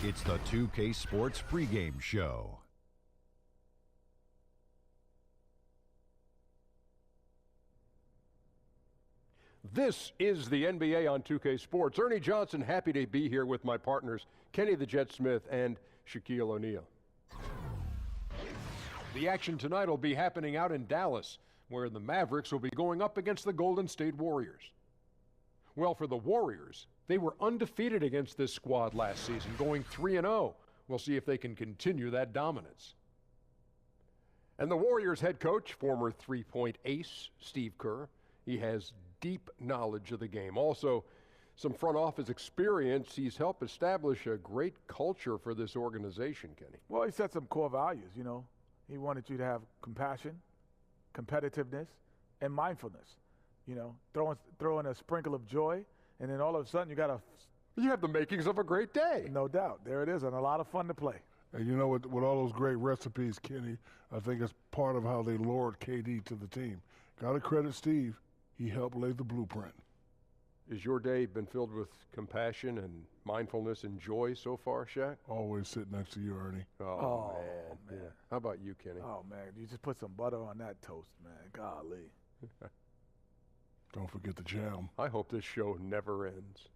It's the 2K Sports pregame show. This is the NBA on 2K Sports. Ernie Johnson, happy to be here with my partners, Kenny the Jet Smith and Shaquille O'Neal. The action tonight will be happening out in Dallas, where the Mavericks will be going up against the Golden State Warriors. Well, for the Warriors, they were undefeated against this squad last season, going 3-0. We'll see if they can continue that dominance. And the Warriors head coach, former three-point ace, Steve Kerr, he has deep knowledge of the game. Also, some front office experience. He's helped establish a great culture for this organization, Kenny. Well, he set some core values, you know. He wanted you to have compassion, competitiveness, and mindfulness. You know, throw in a sprinkle of joy, and then all of a sudden You have the makings of a great day. No doubt. There it is, and a lot of fun to play. And you know, with all those great recipes, Kenny, I think it's part of how they lured KD to the team. Got to credit Steve. He helped lay the blueprint. Has your day been filled with compassion and mindfulness and joy so far, Shaq? Always sit next to you, Ernie. Oh man. Yeah. How about you, Kenny? Oh, man, you just put some butter on that toast, man. Golly. Don't forget the jam. I hope this show never ends.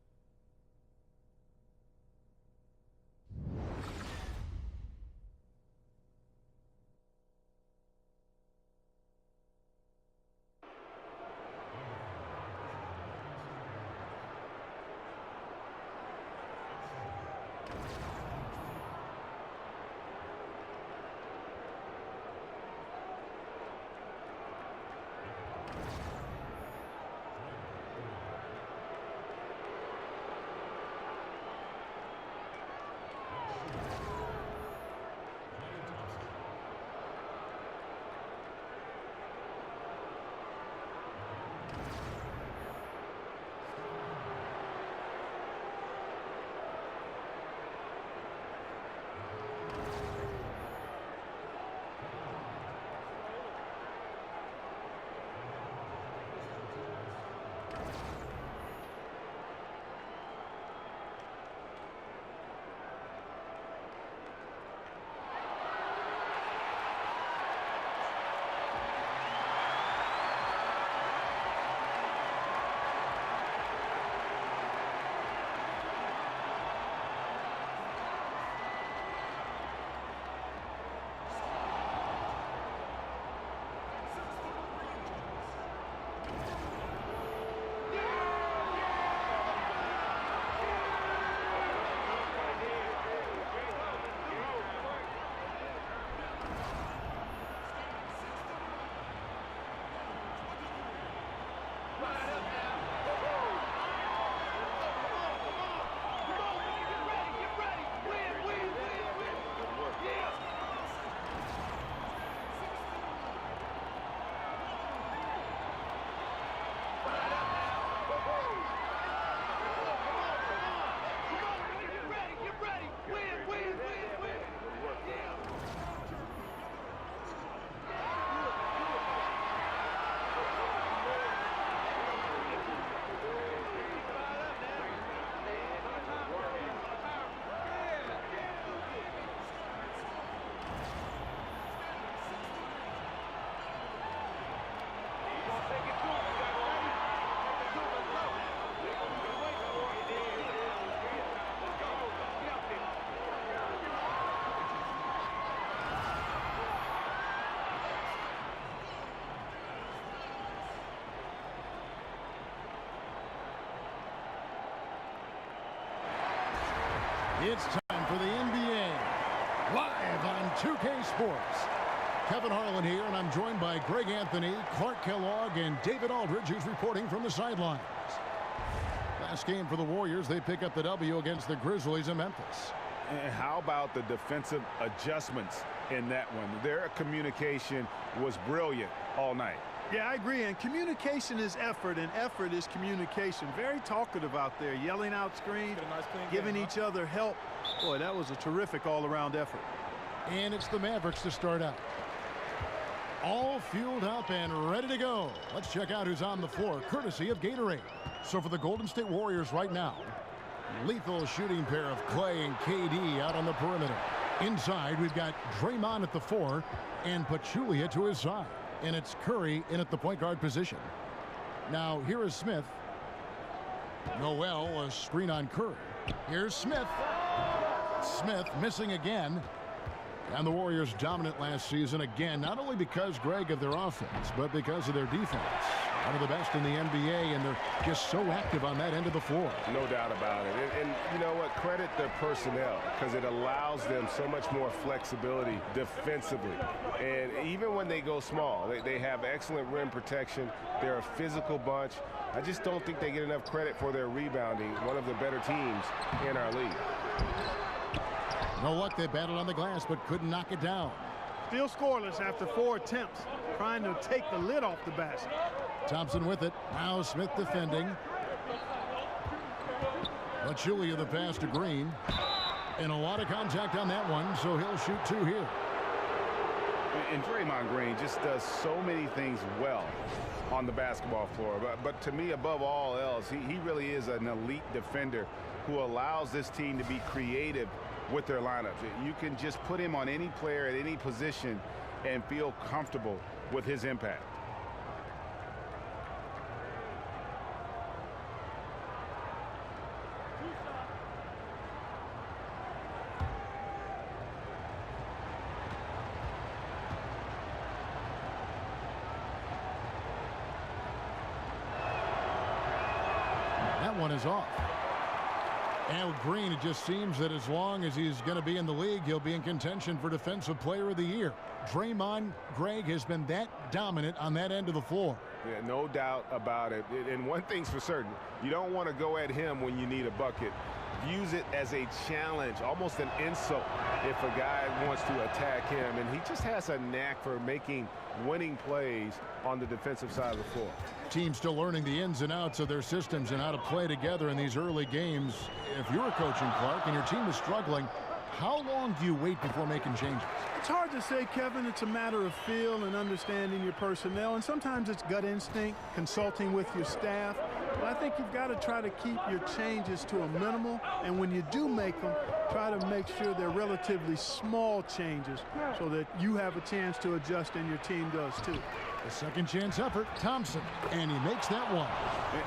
It's time for the NBA, live on 2K Sports. Kevin Harlan here, and I'm joined by Greg Anthony, Clark Kellogg, and David Aldridge, who's reporting from the sidelines. Last game for the Warriors, they pick up the W against the Grizzlies in Memphis. And how about the defensive adjustments in that one? Their communication was brilliant all night. Yeah, I agree. And communication is effort, and effort is communication. Very talkative out there, yelling out screens, giving each other help. Boy, that was a terrific all-around effort. And it's the Mavericks to start out. All fueled up and ready to go. Let's check out who's on the floor, courtesy of Gatorade. So for the Golden State Warriors right now, Lethal shooting pair of Clay and KD out on the perimeter. Inside, we've got Draymond at the 4 and Pachulia to his side. And it's Curry in at the point guard position. Now, here is Smith. Noel, a screen on Curry. Here's Smith. Smith missing again. And the Warriors dominant last season again, not only because, Greg, of their offense, but because of their defense. One of the best in the NBA, and they're just so active on that end of the floor. No doubt about it. And you know what? Credit their personnel, because it allows them so much more flexibility defensively. And even when they go small, they have excellent rim protection. They're a physical bunch. I just don't think they get enough credit for their rebounding, one of the better teams in our league. No luck, they battled on the glass, but couldn't knock it down. Still scoreless after 4 attempts, trying to take the lid off the basket. Thompson with it. Now Smith defending. Pachulia the pass to Green. And a lot of contact on that one, so he'll shoot 2 here. And Draymond Green just does so many things well on the basketball floor. But to me, above all else, he really is an elite defender who allows this team to be creative with their lineups. You can just put him on any player at any position and feel comfortable with his impact. That one is off. Al Green, it just seems that as long as he's going to be in the league, he'll be in contention for Defensive Player of the Year. Draymond, Greg, has been that dominant on that end of the floor. Yeah, no doubt about it. And one thing's for certain, you don't want to go at him when you need a bucket. Views it as a challenge, almost an insult if a guy wants to attack him. And he just has a knack for making winning plays on the defensive side of the floor. Team still learning the ins and outs of their systems and how to play together in these early games. If you're coaching Clark and your team is struggling, how long do you wait before making changes? It's hard to say, Kevin. It's a matter of feel and understanding your personnel, and sometimes it's gut instinct, consulting with your staff. But I think you've got to try to keep your changes to a minimal, and when you do make them, try to make sure they're relatively small changes so that you have a chance to adjust and your team does too. A second chance effort, Thompson, and he makes that one.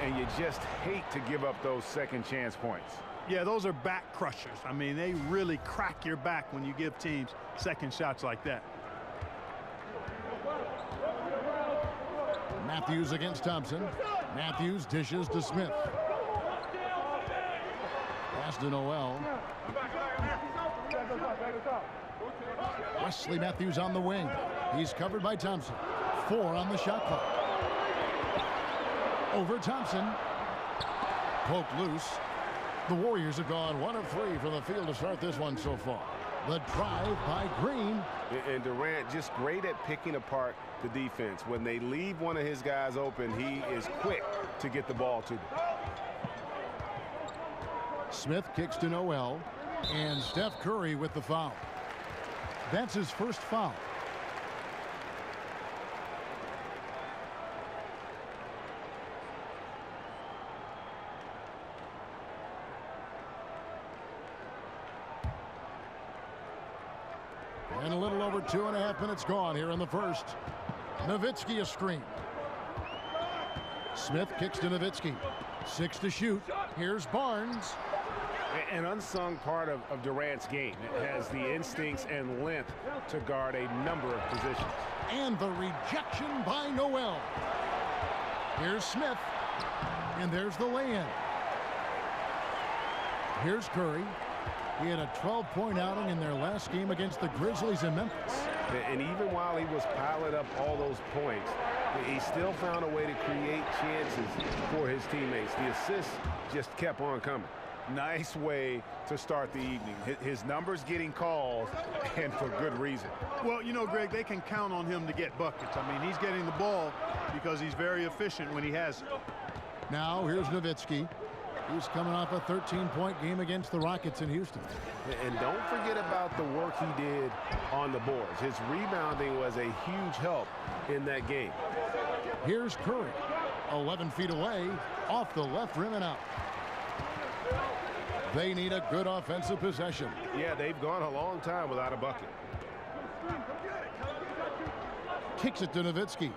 And you just hate to give up those second chance points. Yeah, those are back crushers. I mean, they really crack your back when you give teams second shots like that. Matthews against Thompson. Matthews dishes to Smith. Pass to Noel. Wesley Matthews on the wing. He's covered by Thompson. 4 on the shot clock. Over Thompson. Poked loose. The Warriors have gone 1 of 3 from the field to start this one so far. The drive by Green. And Durant just great at picking apart the defense. When they leave one of his guys open, he is quick to get the ball to them. Smith kicks to Noel. And Steph Curry with the foul. That's his first foul. And a little over 2.5 minutes gone here in the first. Nowitzki a screen. Smith kicks to Nowitzki. 6 to shoot. Here's Barnes. An unsung part of Durant's game. It has the instincts and length to guard a number of positions. And the rejection by Noel. Here's Smith. And there's the lay-in. Here's Curry. He had a 12-point outing in their last game against the Grizzlies in Memphis. And even while he was piling up all those points, he still found a way to create chances for his teammates. The assists just kept on coming. Nice way to start the evening. His numbers getting called, and for good reason. Well, you know, Greg, they can count on him to get buckets. I mean, he's getting the ball because he's very efficient when he has it. Now, here's Nowitzki. He's coming off a 13-point game against the Rockets in Houston. And don't forget about the work he did on the boards. His rebounding was a huge help in that game. Here's Curry. 11 feet away, off the left rim and out. They need a good offensive possession. Yeah, they've gone a long time without a bucket. Kicks it to Nowitzki.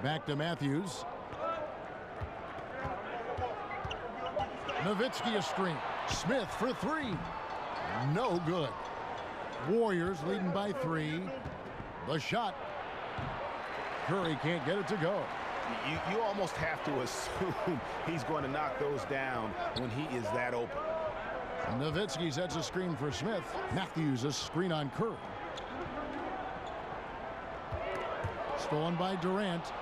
Back to Matthews. Nowitzki a screen. Smith for three. No good. Warriors leading by 3. The shot. Curry can't get it to go. You almost have to assume he's going to knock those down when he is that open. Nowitzki sets a screen for Smith. Matthews a screen on Curry. Stolen by Durant.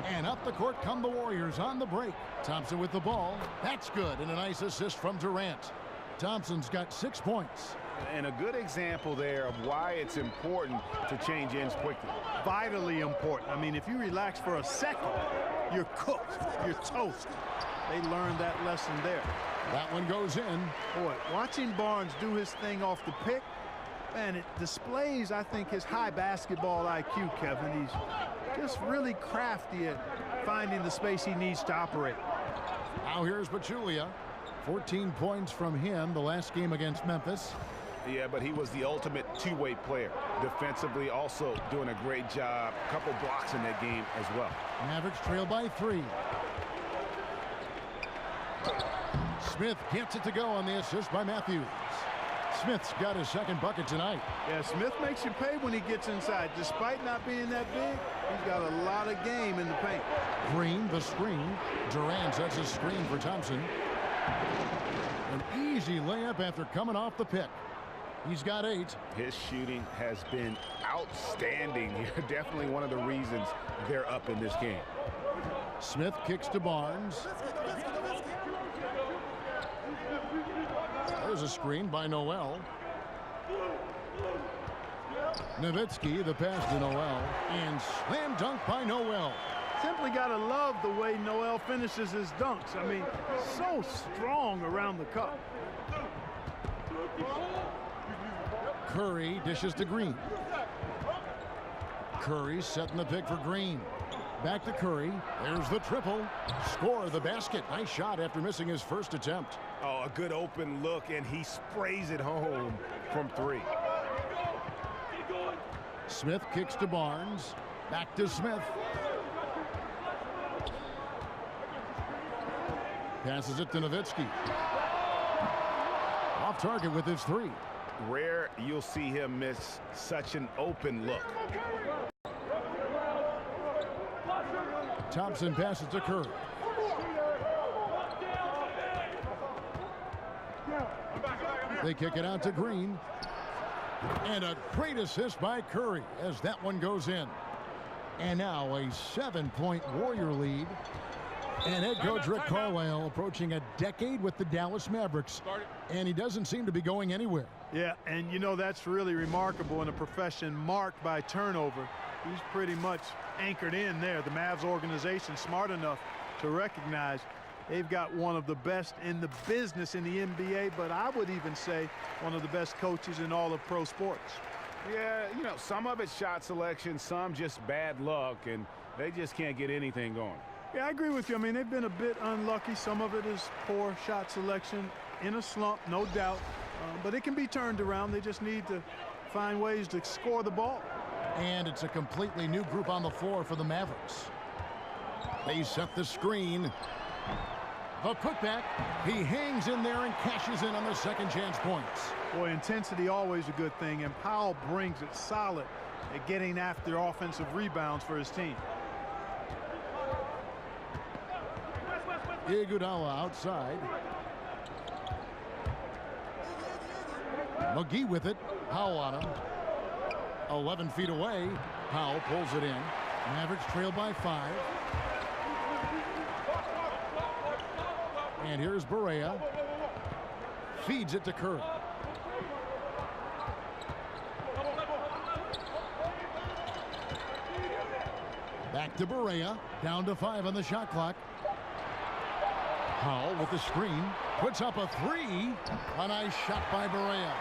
And up the court come the Warriors on the break. Thompson with the ball. That's good. And a nice assist from Durant. Thompson's got 6 points. And a good example there of why it's important to change ends quickly. Vitally important. I mean, if you relax for a second, you're cooked. You're toast. They learned that lesson there. That one goes in. Boy, watching Barnes do his thing off the pick, man, it displays, I think, his high basketball IQ, Kevin. He's just really crafty at finding the space he needs to operate. Now here's Pachulia. 14 points from him the last game against Memphis. Yeah, but he was the ultimate two-way player. Defensively, also doing a great job. A couple blocks in that game as well. Mavericks trail by 3. Smith gets it to go on the assist by Matthews. Smith's got his second bucket tonight. Yeah, Smith makes you pay when he gets inside. Despite not being that big, he's got a lot of game in the paint. Green, the screen. Durant sets a screen for Thompson. An easy layup after coming off the pick. He's got 8. His shooting has been outstanding here. Definitely one of the reasons they're up in this game. Smith kicks to Barnes. There's a screen by Noel. Nowitzki, the pass to Noel. And slam dunk by Noel. Simply got to love the way Noel finishes his dunks. I mean, so strong around the cup. Curry dishes to Green. Curry setting the pick for Green. Back to Curry. There's the triple. Score the basket. Nice shot after missing his first attempt. Oh, a good open look, and he sprays it home from 3. Smith kicks to Barnes. Back to Smith. Passes it to Nowitzki. Off target with his 3. Rare you'll see him miss such an open look. Thompson passes to Curry. They kick it out to Green. And a great assist by Curry as that one goes in. And now a 7-point Warrior lead. And head coach Rick Carlisle approaching a decade with the Dallas Mavericks. And he doesn't seem to be going anywhere. Yeah, and you know that's really remarkable in a profession marked by turnover. He's pretty much anchored in there. The Mavs organization smart enough to recognize they've got one of the best in the business in the NBA, but I would even say one of the best coaches in all of pro sports. Yeah, you know, some of it's shot selection, some just bad luck, and they just can't get anything going. Yeah, I agree with you. I mean, they've been a bit unlucky. Some of it is poor shot selection, in a slump, no doubt. But it can be turned around. They just need to find ways to score the ball. And it's a completely new group on the floor for the Mavericks. They set the screen. The putback. He hangs in there and cashes in on the second chance points. Boy, intensity always a good thing, and Powell brings it solid at getting after offensive rebounds for his team. Iguodala outside. McGee with it. Powell on him. 11 feet away. Powell pulls it in. Mavericks trail by 5. And here's Barea. Feeds it to Curry. Back to Barea. Down to 5 on the shot clock. Powell with the screen. Puts up a 3. A nice shot by Barea.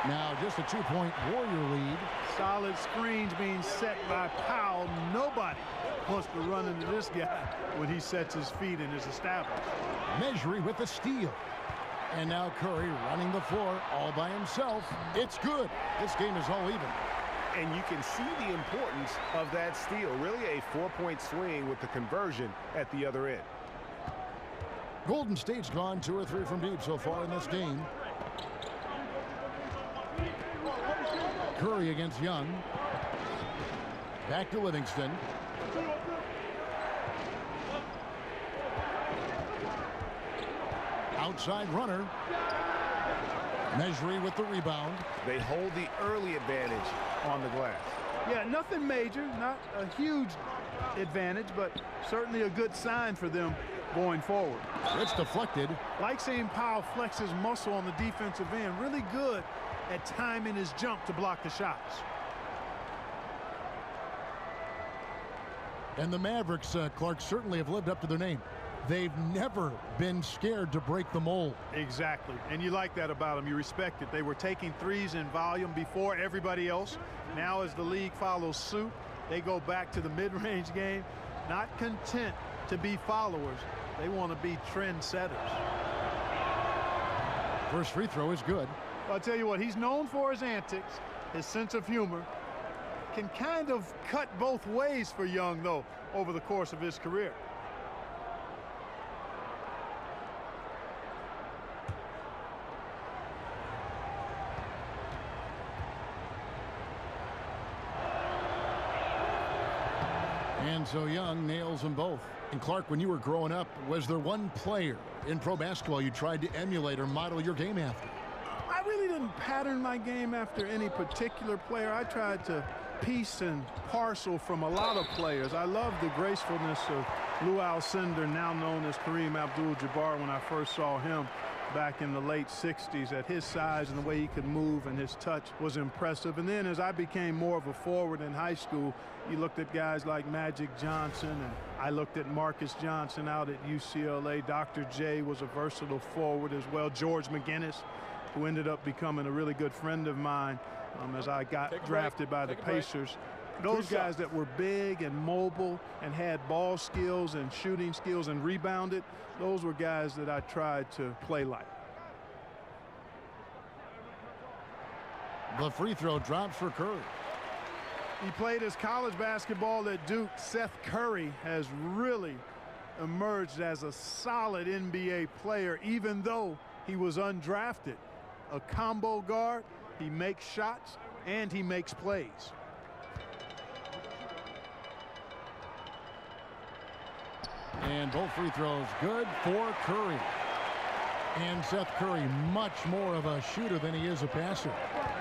Now just a 2-point Warrior lead. Solid screens being set by Powell. Nobody wants to run into this guy when he sets his feet and is established. Mejri with the steal. And now Curry running the floor all by himself. It's good. This game is all even. And you can see the importance of that steal. Really a 4-point swing with the conversion at the other end. Golden State's gone 2 or 3 from deep so far in this game. Curry against Young. Back to Livingston. Outside runner. Mejri with the rebound. They hold the early advantage on the glass. Yeah, nothing major, not a huge advantage, but certainly a good sign for them going forward. It's deflected. Like seeing Powell flex his muscle on the defensive end. Really good at timing his jump to block the shots. And the Mavericks, Clark, certainly have lived up to their name. They've never been scared to break the mold. Exactly. And you like that about them. You respect it. They were taking threes in volume before everybody else. Now as the league follows suit, they go back to the mid-range game. Not content to be followers. They want to be trendsetters. First free throw is good. Well, I'll tell you what, he's known for his antics, his sense of humor. Can kind of cut both ways for Young, though, over the course of his career. And so Young nails them both. And Clark, when you were growing up, was there one player in pro basketball you tried to emulate or model your game after? I really didn't pattern my game after any particular player. I tried to piece and parcel from a lot of players. I love the gracefulness of Lou Alcindor, now known as Kareem Abdul-Jabbar, when I first saw him back in the late 60s. At his size and the way he could move and his touch was impressive. And then as I became more of a forward in high school, you looked at guys like Magic Johnson, and I looked at Marcus Johnson out at UCLA. Dr. J was a versatile forward as well. George McGinnis, who ended up becoming a really good friend of mine as I got drafted by the Pacers. Those guys that were big and mobile and had ball skills and shooting skills and rebounded, those were guys that I tried to play like. The free throw drops for Curry. He played his college basketball at Duke. Seth Curry has really emerged as a solid NBA player, even though he was undrafted. A combo guard, he makes shots, and he makes plays. And both free throws good for Curry. And Seth Curry, much more of a shooter than he is a passer.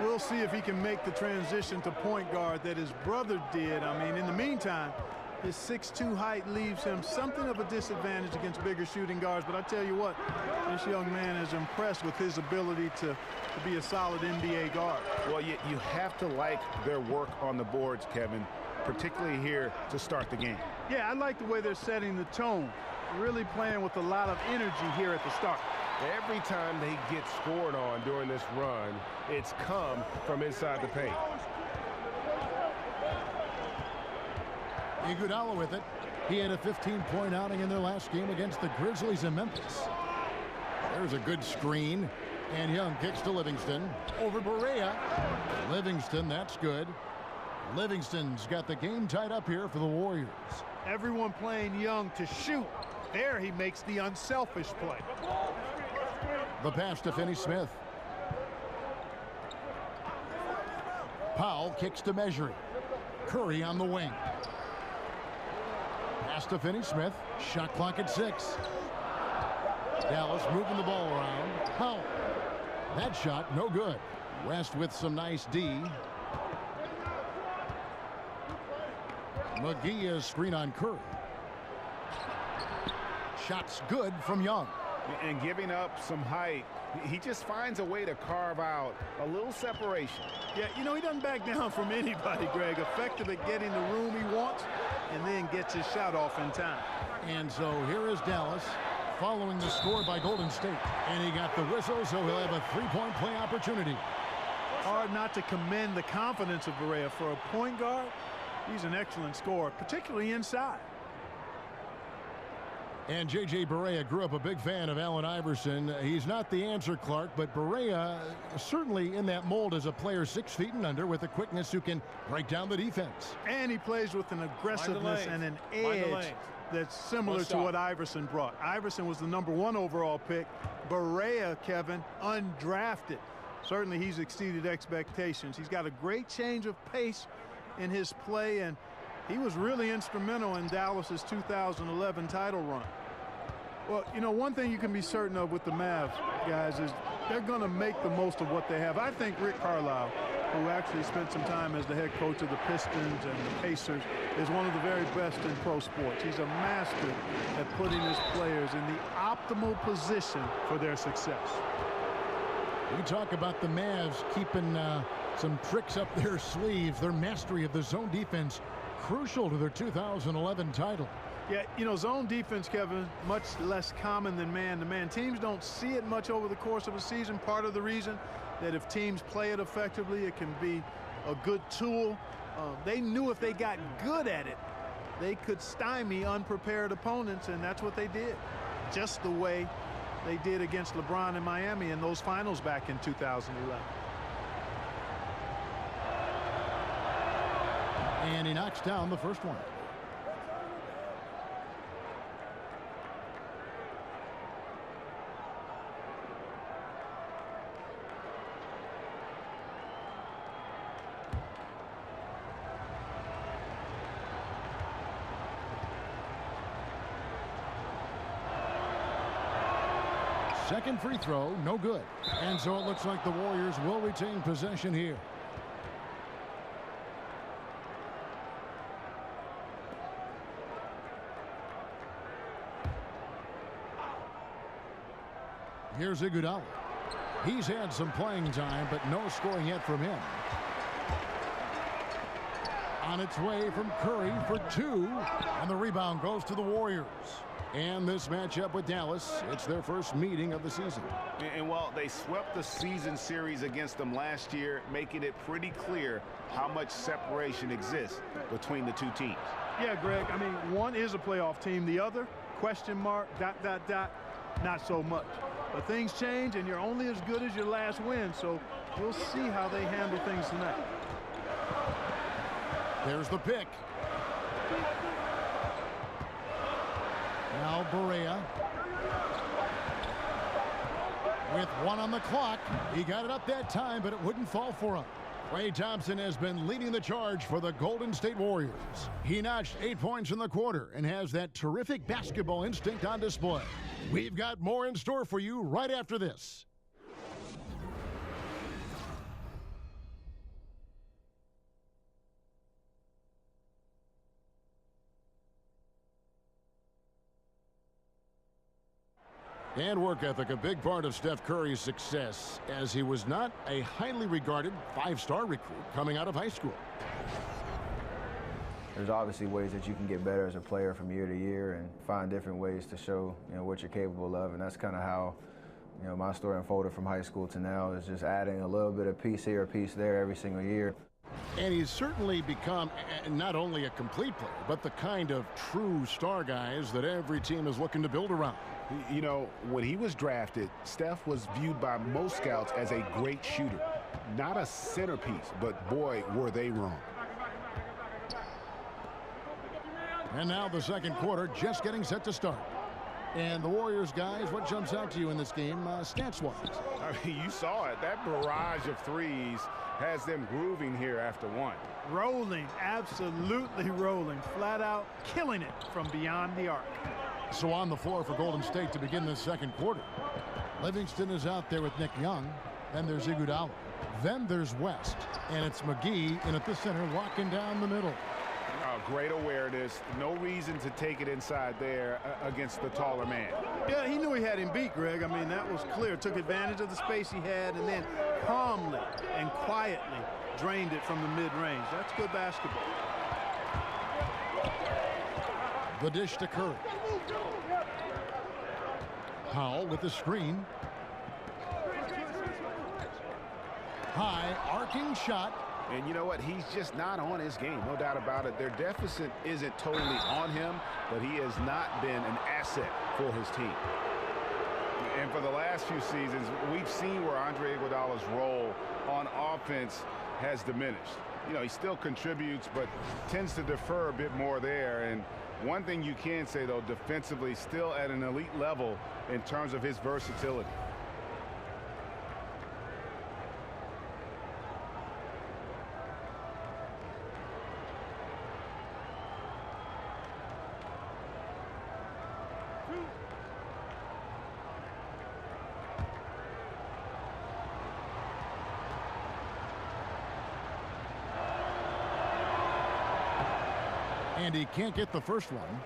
We'll see if he can make the transition to point guard that his brother did. I mean, in the meantime, his 6'2" height leaves him something of a disadvantage against bigger shooting guards. But I tell you what, this young man is impressed with his ability to be a solid NBA guard. Well, you have to like their work on the boards, Kevin, particularly here to start the game. Yeah, I like the way they're setting the tone. Really playing with a lot of energy here at the start. Every time they get scored on during this run, it's come from inside the paint. Iguodala with it. He had a 15-point outing in their last game against the Grizzlies in Memphis. There's a good screen. And Young kicks to Livingston. Over Barea. Livingston, that's good. Livingston's got the game tied up here for the Warriors. Everyone playing Young to shoot. There he makes the unselfish play. The pass to Finney-Smith. Powell kicks to Mejri. Curry on the wing. Pass to Finney-Smith. Shot clock at 6. Dallas moving the ball around. Powell. That shot no good. West with some nice D. McGee is screen on Curry. Shots good from Young. And giving up some height, he just finds a way to carve out a little separation. Yeah, you know, he doesn't back down from anybody, Greg. Effective at getting the room he wants and then gets his shot off in time. And so here is Dallas following the score by Golden State. And he got the whistle, so he'll have a 3-point play opportunity. hard not to commend the confidence of Barea. For a point guard, he's an excellent scorer, particularly inside. And J.J. Barea grew up a big fan of Allen Iverson. He's not the answer, Clark, but Barea certainly in that mold as a player 6 feet and under with a quickness who can break down the defense. And he plays with an aggressiveness and an edge that's similar to what Iverson brought. Iverson was the #1 overall pick. Barea, Kevin, undrafted. Certainly he's exceeded expectations. He's got a great change of pace in his play, and he was really instrumental in Dallas's 2011 title run. Well, you know, one thing you can be certain of with the Mavs, guys, is they're going to make the most of what they have. I think Rick Carlisle, who actually spent some time as the head coach of the Pistons and the Pacers, is one of the very best in pro sports. He's a master at putting his players in the optimal position for their success. We talk about the Mavs keeping some tricks up their sleeves. Their mastery of the zone defense crucial to their 2011 title. Yeah, you know, zone defense, Kevin, much less common than man-to-man. Teams don't see it much over the course of a season. Part of the reason that if teams play it effectively, it can be a good tool. They knew if they got good at it, they could stymie unprepared opponents, and that's what they did. Just the way they did against LeBron in Miami in those finals back in 2011. And he knocks down the first one. Second free throw, no good. And so it looks like the Warriors will retain possession here. Here's Iguodala. He's had some playing time, but no scoring yet from him. On its way from Curry for 2, and the rebound goes to the Warriors. And this matchup with Dallas, it's their first meeting of the season. And while they swept the season series against them last year, making it pretty clear how much separation exists between the two teams. Yeah, Greg, I mean, one is a playoff team. The other, question mark, ... not so much. But things change, and you're only as good as your last win, so we'll see how they handle things tonight. There's the pick. Now Barea. With 1 on the clock. He got it up that time, but it wouldn't fall for him. Klay Thompson has been leading the charge for the Golden State Warriors. He notched 8 points in the quarter and has that terrific basketball instinct on display. We've got more in store for you right after this. And work ethic, a big part of Steph Curry's success, as he was not a highly regarded 5-star recruit coming out of high school. There's obviously ways that you can get better as a player from year to year and find different ways to show, what you're capable of, and that's kind of how, my story unfolded from high school to now, is just adding a little bit of piece here, a piece there every single year. And he's certainly become not only a complete player, but the kind of true star guys that every team is looking to build around. You know, when he was drafted, Steph was viewed by most scouts as a great shooter. Not a centerpiece, but boy, were they wrong. And now the second quarter just getting set to start. And the Warriors, guys, what jumps out to you in this game, stats-wise? I mean, you saw it. That barrage of threes has them grooving here after one. Rolling, absolutely rolling, flat out killing it from beyond the arc. So on the floor for Golden State to begin this second quarter. Livingston is out there with Nick Young. Then there's Iguodala. Then there's West. And it's McGee in at the center, locking down the middle. Great awareness. No reason to take it inside there against the taller man. Yeah, he knew he had him beat, Greg. I mean, that was clear. Took advantage of the space he had and then calmly and quietly drained it from the mid-range. That's good basketball. The dish to Curry. Powell with the screen. High arcing shot. And you know what? He's just not on his game, no doubt about it. Their deficit isn't totally on him, but he has not been an asset for his team. And for the last few seasons, we've seen where Andre Iguodala's role on offense has diminished. You know, he still contributes, but tends to defer a bit more there. And one thing you can say, though, defensively, still at an elite level in terms of his versatility. And he can't get the first one.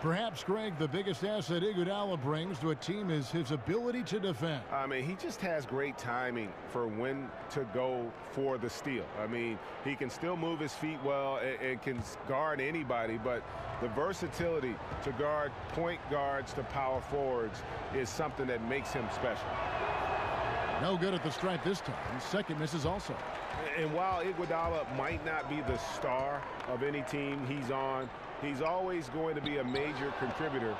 Perhaps, Greg, the biggest asset Iguodala brings to a team is his ability to defend. I mean, he just has great timing for when to go for the steal. I mean, he can still move his feet well and can guard anybody, but the versatility to guard point guards to power forwards is something that makes him special. No good at the stripe this time. Second misses also. And while Iguodala might not be the star of any team he's on, he's always going to be a major contributor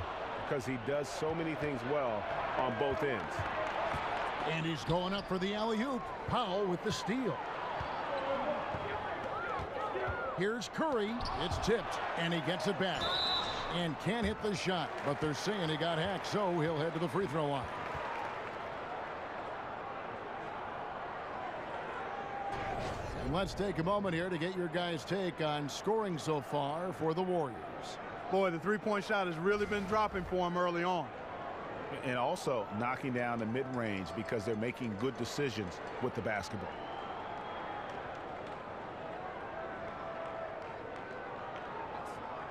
because he does so many things well on both ends. And he's going up for the alley-oop. Powell with the steal. Here's Curry. It's tipped, and he gets it back. And can't hit the shot, but they're saying he got hacked, so he'll head to the free throw line. Let's take a moment here to get your guys' take on scoring so far for the Warriors. Boy, the three-point shot has really been dropping for him early on. And also knocking down the mid-range because they're making good decisions with the basketball.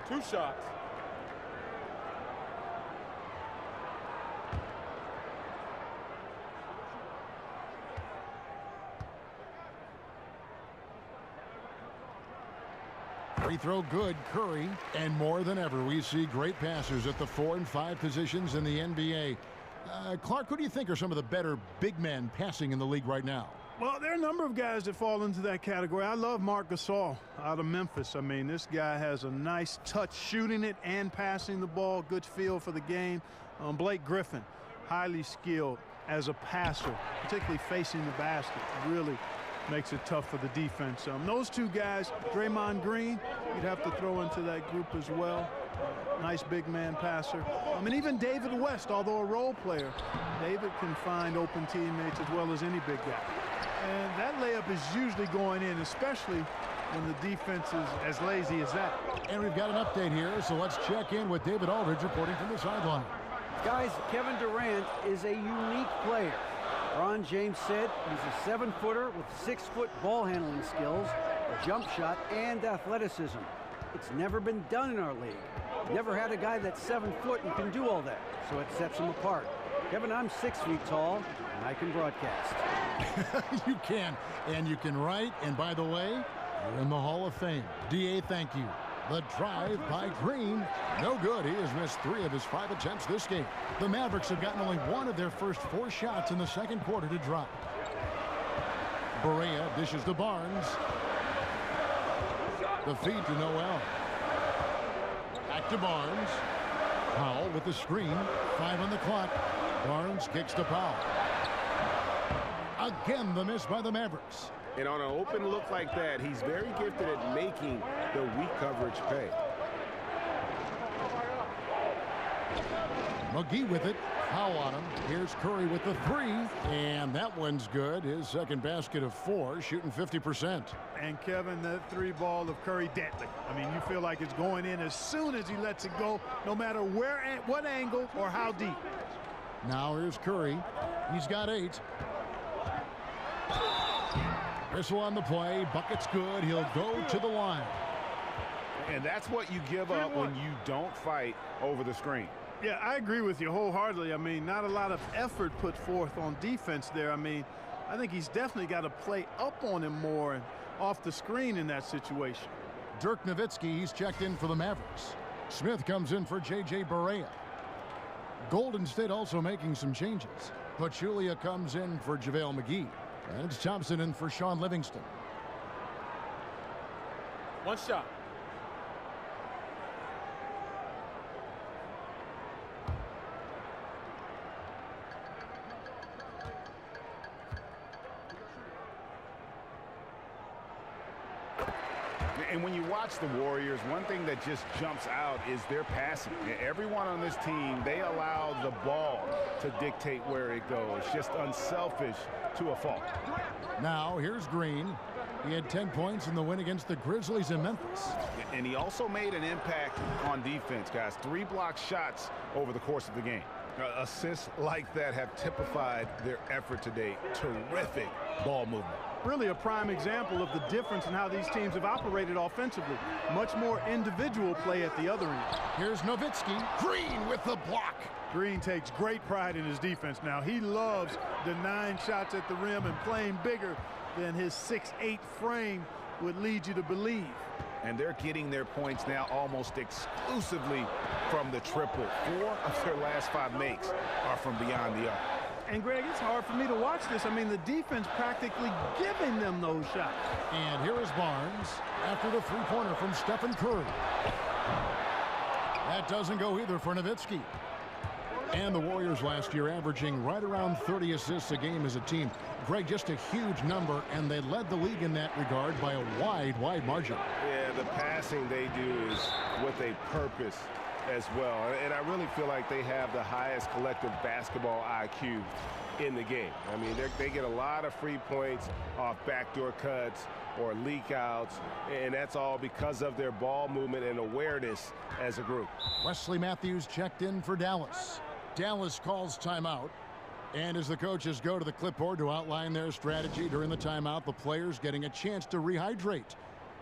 Two shots. Free throw good, Curry. And more than ever, we see great passers at the 4 and 5 positions in the NBA. Clark, who do you think are some of the better big men passing in the league right now? Well, there are a number of guys that fall into that category. I love Marc Gasol out of Memphis. I mean, this guy has a nice touch shooting it and passing the ball. Good feel for the game. Blake Griffin, highly skilled as a passer, particularly facing the basket. Really makes it tough for the defense. Those two guys, Draymond Green, you'd have to throw into that group as well. Nice big man passer. And even David West, although a role player, David can find open teammates as well as any big guy. And that layup is usually going in, especially when the defense is as lazy as that. And we've got an update here, so let's check in with David Aldridge reporting from the sideline. Guys, Kevin Durant is a unique player. LeBron James said he's a 7-footer with 6-foot ball handling skills, a jump shot, and athleticism. It's never been done in our league. Never had a guy that's 7 foot and can do all that, so it sets him apart. Kevin, I'm 6 feet tall, and I can broadcast. You can, and you can write, and by the way, you're in the Hall of Fame. D.A., thank you. The drive by Green. No good. He has missed 3 of his 5 attempts this game. The Mavericks have gotten only 1 of their first 4 shots in the second quarter to drop. Barea dishes to Barnes. The feed to Noel. Back to Barnes. Powell with the screen. 5 on the clock. Barnes kicks to Powell. Again, the miss by the Mavericks. And on an open look like that, he's very gifted at making the weak coverage pay. McGee with it. Foul on him. Here's Curry with the 3. And that one's good. His second basket of 4, shooting 50%. And Kevin, that 3 ball of Curry, deadly. I mean, you feel like it's going in as soon as he lets it go, no matter where, at what angle, or how deep. Now here's Curry. He's got 8. Whistle on the play. Bucket's good. He'll go to the line. And that's what you give up when you don't fight over the screen. Yeah, I agree with you wholeheartedly. I mean, not a lot of effort put forth on defense there. I mean, I think he's definitely got to play up on him more and off the screen in that situation. Dirk Nowitzki, he's checked in for the Mavericks. Smith comes in for J.J. Barea. Golden State also making some changes. Pachulia comes in for JaVale McGee. And it's Thompson in for Sean Livingston. One shot. And when you watch the Warriors, one thing that just jumps out is their passing. Everyone on this team, they allow the ball to dictate where it goes. Just unselfish to a fault. Now here's Green. He had 10 points in the win against the Grizzlies in Memphis. And he also made an impact on defense, guys. 3 blocked shots over the course of the game. Assists like that have typified their effort today. Terrific ball movement. Really a prime example of the difference in how these teams have operated offensively. Much more individual play at the other end. Here's Nowitzki. Green with the block. Green takes great pride in his defense now. He loves denying shots at the rim and playing bigger than his 6'8" frame would lead you to believe. And they're getting their points now almost exclusively from the triple. 4 of their last 5 makes are from beyond the arc. And Greg, it's hard for me to watch this. I mean, the defense practically giving them those shots. And here is Barnes after the three-pointer from Stephen Curry. That doesn't go either for Nowitzki. And the Warriors last year averaging right around 30 assists a game as a team. Greg, just a huge number, and they led the league in that regard by a wide margin. Yeah, the passing they do is with a purpose as well. And I really feel like they have the highest collective basketball IQ in the game. I mean, they get a lot of free points off backdoor cuts or leak outs, and that's all because of their ball movement and awareness as a group. Wesley Matthews checked in for Dallas. Dallas calls timeout. And as the coaches go to the clipboard to outline their strategy during the timeout, the players getting a chance to rehydrate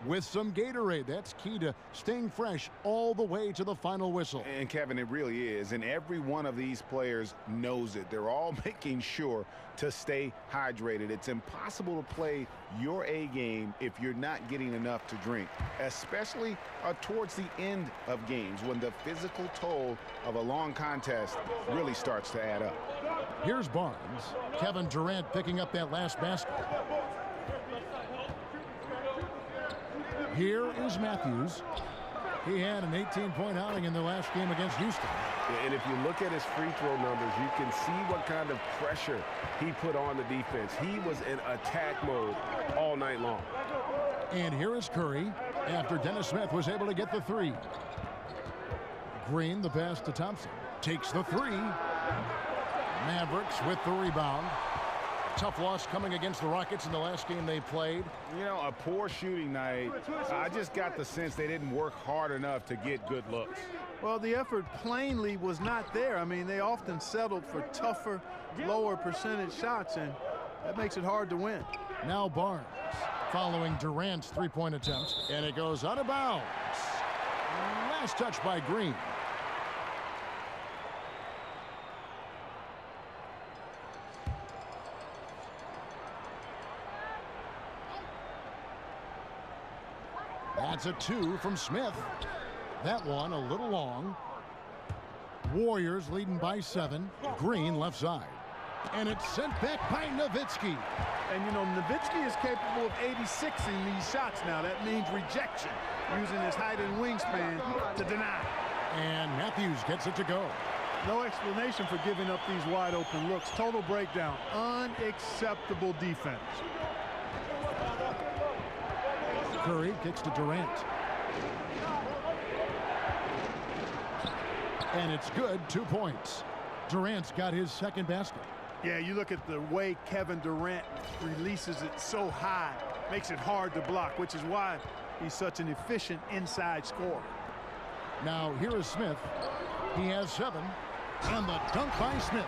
with some Gatorade. That's key to staying fresh all the way to the final whistle. And Kevin, it really is. And every one of these players knows it. They're all making sure to stay hydrated. It's impossible to play your A game if you're not getting enough to drink, especially towards the end of games when the physical toll of a long contest really starts to add up. Here's Barnes. Kevin Durant picking up that last basket. Here is Matthews. He had an 18-point outing in the last game against Houston. And if you look at his free throw numbers, you can see what kind of pressure he put on the defense. He was in attack mode all night long. And here is Curry after Dennis Smith was able to get the 3. Green, the pass to Thompson. Takes the 3. Mavericks with the rebound. Tough loss coming against the Rockets in the last game they played. You know, a poor shooting night. I just got the sense they didn't work hard enough to get good looks. Well, the effort plainly was not there. I mean, they often settled for tougher, lower percentage shots, and that makes it hard to win. Now Barnes following Durant's three-point attempt, and it goes out of bounds. Last touch by Green. That's a 2 from Smith. That one a little long. Warriors leading by 7. Green left side. And it's sent back by Nowitzki. And, you know, Nowitzki is capable of 86ing these shots now. That means rejection, using his height and wingspan to deny. And Matthews gets it to go. No explanation for giving up these wide open looks. Total breakdown. Unacceptable defense. Curry kicks to Durant. And it's good, 2 points. Durant's got his second basket. Yeah, you look at the way Kevin Durant releases it so high, makes it hard to block, which is why he's such an efficient inside scorer. Now here is Smith. He has 7. And the dunk by Smith.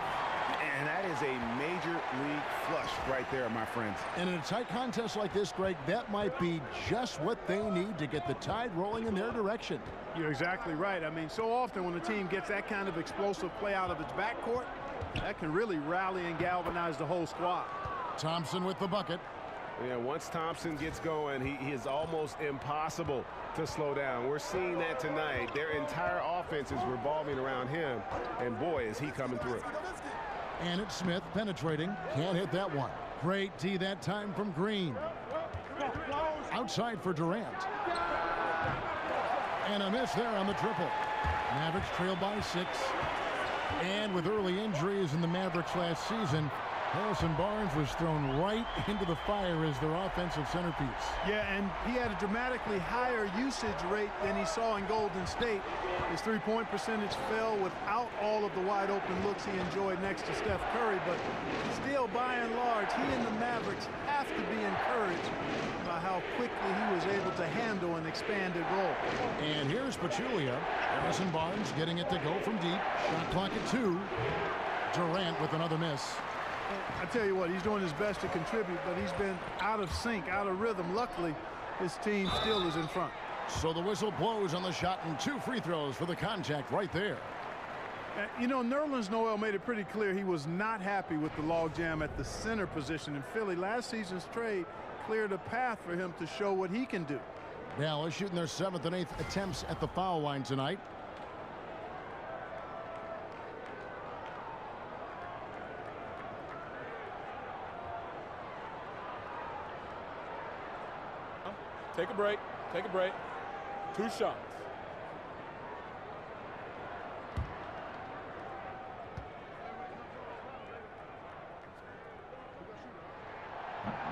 And that is a major league flush right there, my friends. And in a tight contest like this, Greg, that might be just what they need to get the tide rolling in their direction. You're exactly right. I mean, so often when a team gets that kind of explosive play out of its backcourt, that can really rally and galvanize the whole squad. Thompson with the bucket. Yeah, once Thompson gets going, he is almost impossible to slow down. We're seeing that tonight. Their entire offense is revolving around him, and boy, is he coming through. And it's Smith penetrating. Can't hit that one. Great D that time from Green. Outside for Durant. And a miss there on the triple. Mavericks trail by 6. And with early injuries in the Mavericks last season, Harrison Barnes was thrown right into the fire as their offensive centerpiece. Yeah, and he had a dramatically higher usage rate than he saw in Golden State. His three-point percentage fell without all of the wide-open looks he enjoyed next to Steph Curry, but still, by and large, he and the Mavericks have to be encouraged by how quickly he was able to handle an expanded role. And here's Pachulia. Harrison Barnes getting it to go from deep. Shot clock at 2. Durant with another miss. I tell you what, he's doing his best to contribute, but he's been out of sync, out of rhythm. Luckily, his team still is in front. So the whistle blows on the shot and 2 free throws for the contact right there. You know, Nerlens Noel made it pretty clear he was not happy with the logjam at the center position in Philly. Last season's trade cleared a path for him to show what he can do. Dallas shooting their 7th and 8th attempts at the foul line tonight. Take a break. Take a break. 2 shots.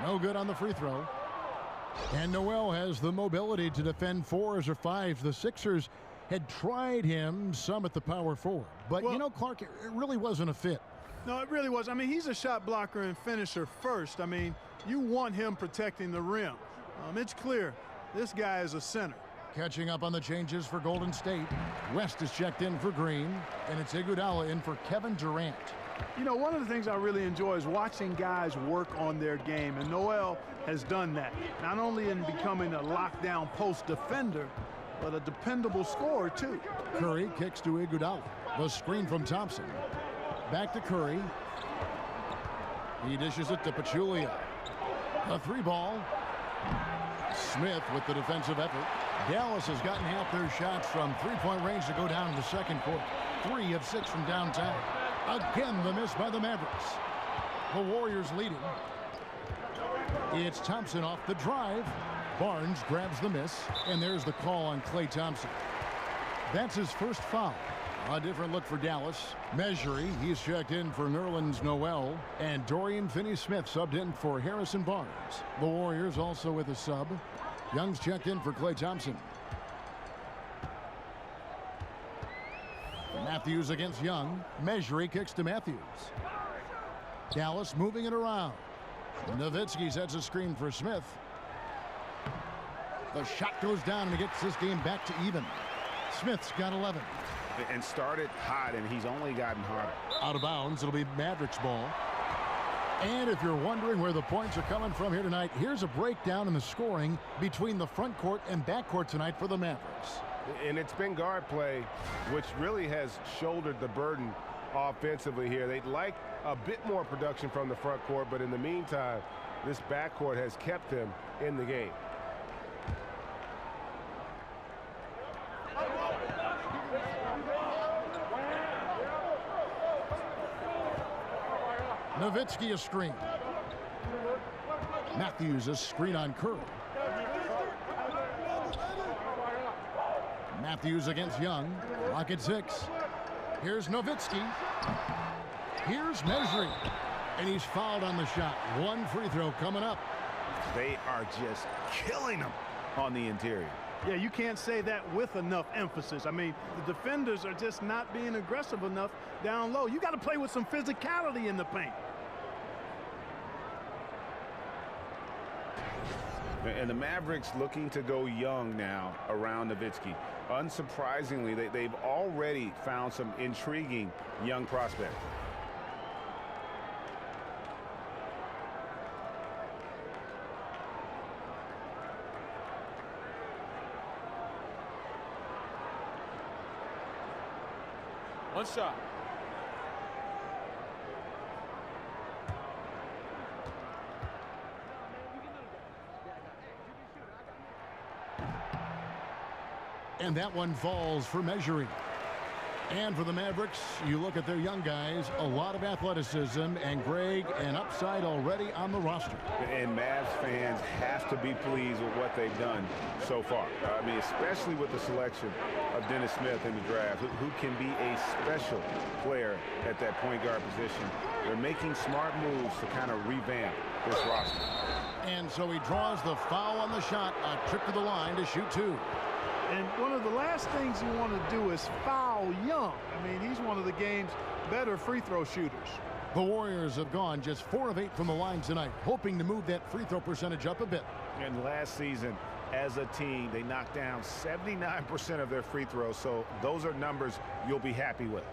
No good on the free throw. And Noel has the mobility to defend 4s or 5s. The Sixers had tried him some at the power forward. But, well, you know, Clark, it really wasn't a fit. No, it really was. I mean, he's a shot blocker and finisher first. I mean, you want him protecting the rim. It's clear this guy is a center. Catching up on the changes for Golden State. West is checked in for Green, and it's Iguodala in for Kevin Durant. You know, one of the things I really enjoy is watching guys work on their game, and Noel has done that. Not only in becoming a lockdown post defender, but a dependable scorer, too. Curry kicks to Iguodala. The screen from Thompson. Back to Curry. He dishes it to Pachulia. A 3-ball. Smith with the defensive effort. Dallas has gotten half their shots from three-point range to go down in the second quarter. 3 of 6 from downtown. Again, the miss by the Mavericks. The Warriors leading. It's Thompson off the drive. Barnes grabs the miss, and there's the call on Klay Thompson. That's his first foul. A different look for Dallas. Measury, he's checked in for Nerlens Noel, and Dorian Finney-Smith subbed in for Harrison Barnes. The Warriors also with a sub. Young's checked in for Klay Thompson. Matthews against Young. Measury kicks to Matthews. Dallas moving it around. Nowitzki sets a screen for Smith. The shot goes down and it gets this game back to even. Smith's got 11. And started hot, and he's only gotten hotter. Out of bounds, it'll be Mavericks ball. And if you're wondering where the points are coming from here tonight, here's a breakdown in the scoring between the front court and back court tonight for the Mavericks. And it's been guard play, which really has shouldered the burden offensively here. They'd like a bit more production from the front court, but in the meantime, this backcourt has kept them in the game. Nowitzki a screen. Matthews a screen on Curry. Matthews against Young. Clock at 6. Here's Nowitzki. Here's Measuring. And he's fouled on the shot. 1 free throw coming up. They are just killing them on the interior. Yeah, you can't say that with enough emphasis. I mean, the defenders are just not being aggressive enough down low. You got to play with some physicality in the paint. And the Mavericks looking to go young now around Nowitzki. Unsurprisingly, they've already found some intriguing young prospects. One shot. And that one falls for Measuring. And for the Mavericks, you look at their young guys, a lot of athleticism, and Greg, an upside already on the roster. And Mavs fans have to be pleased with what they've done so far. I mean, especially with the selection of Dennis Smith in the draft, who can be a special player at that point guard position. They're making smart moves to kind of revamp this roster. And so he draws the foul on the shot, a trip to the line to shoot two. And one of the last things you want to do is foul Young. I mean, he's one of the game's better free throw shooters. The Warriors have gone just 4 of 8 from the line tonight, hoping to move that free throw percentage up a bit. And last season, as a team, they knocked down 79% of their free throws, so those are numbers you'll be happy with.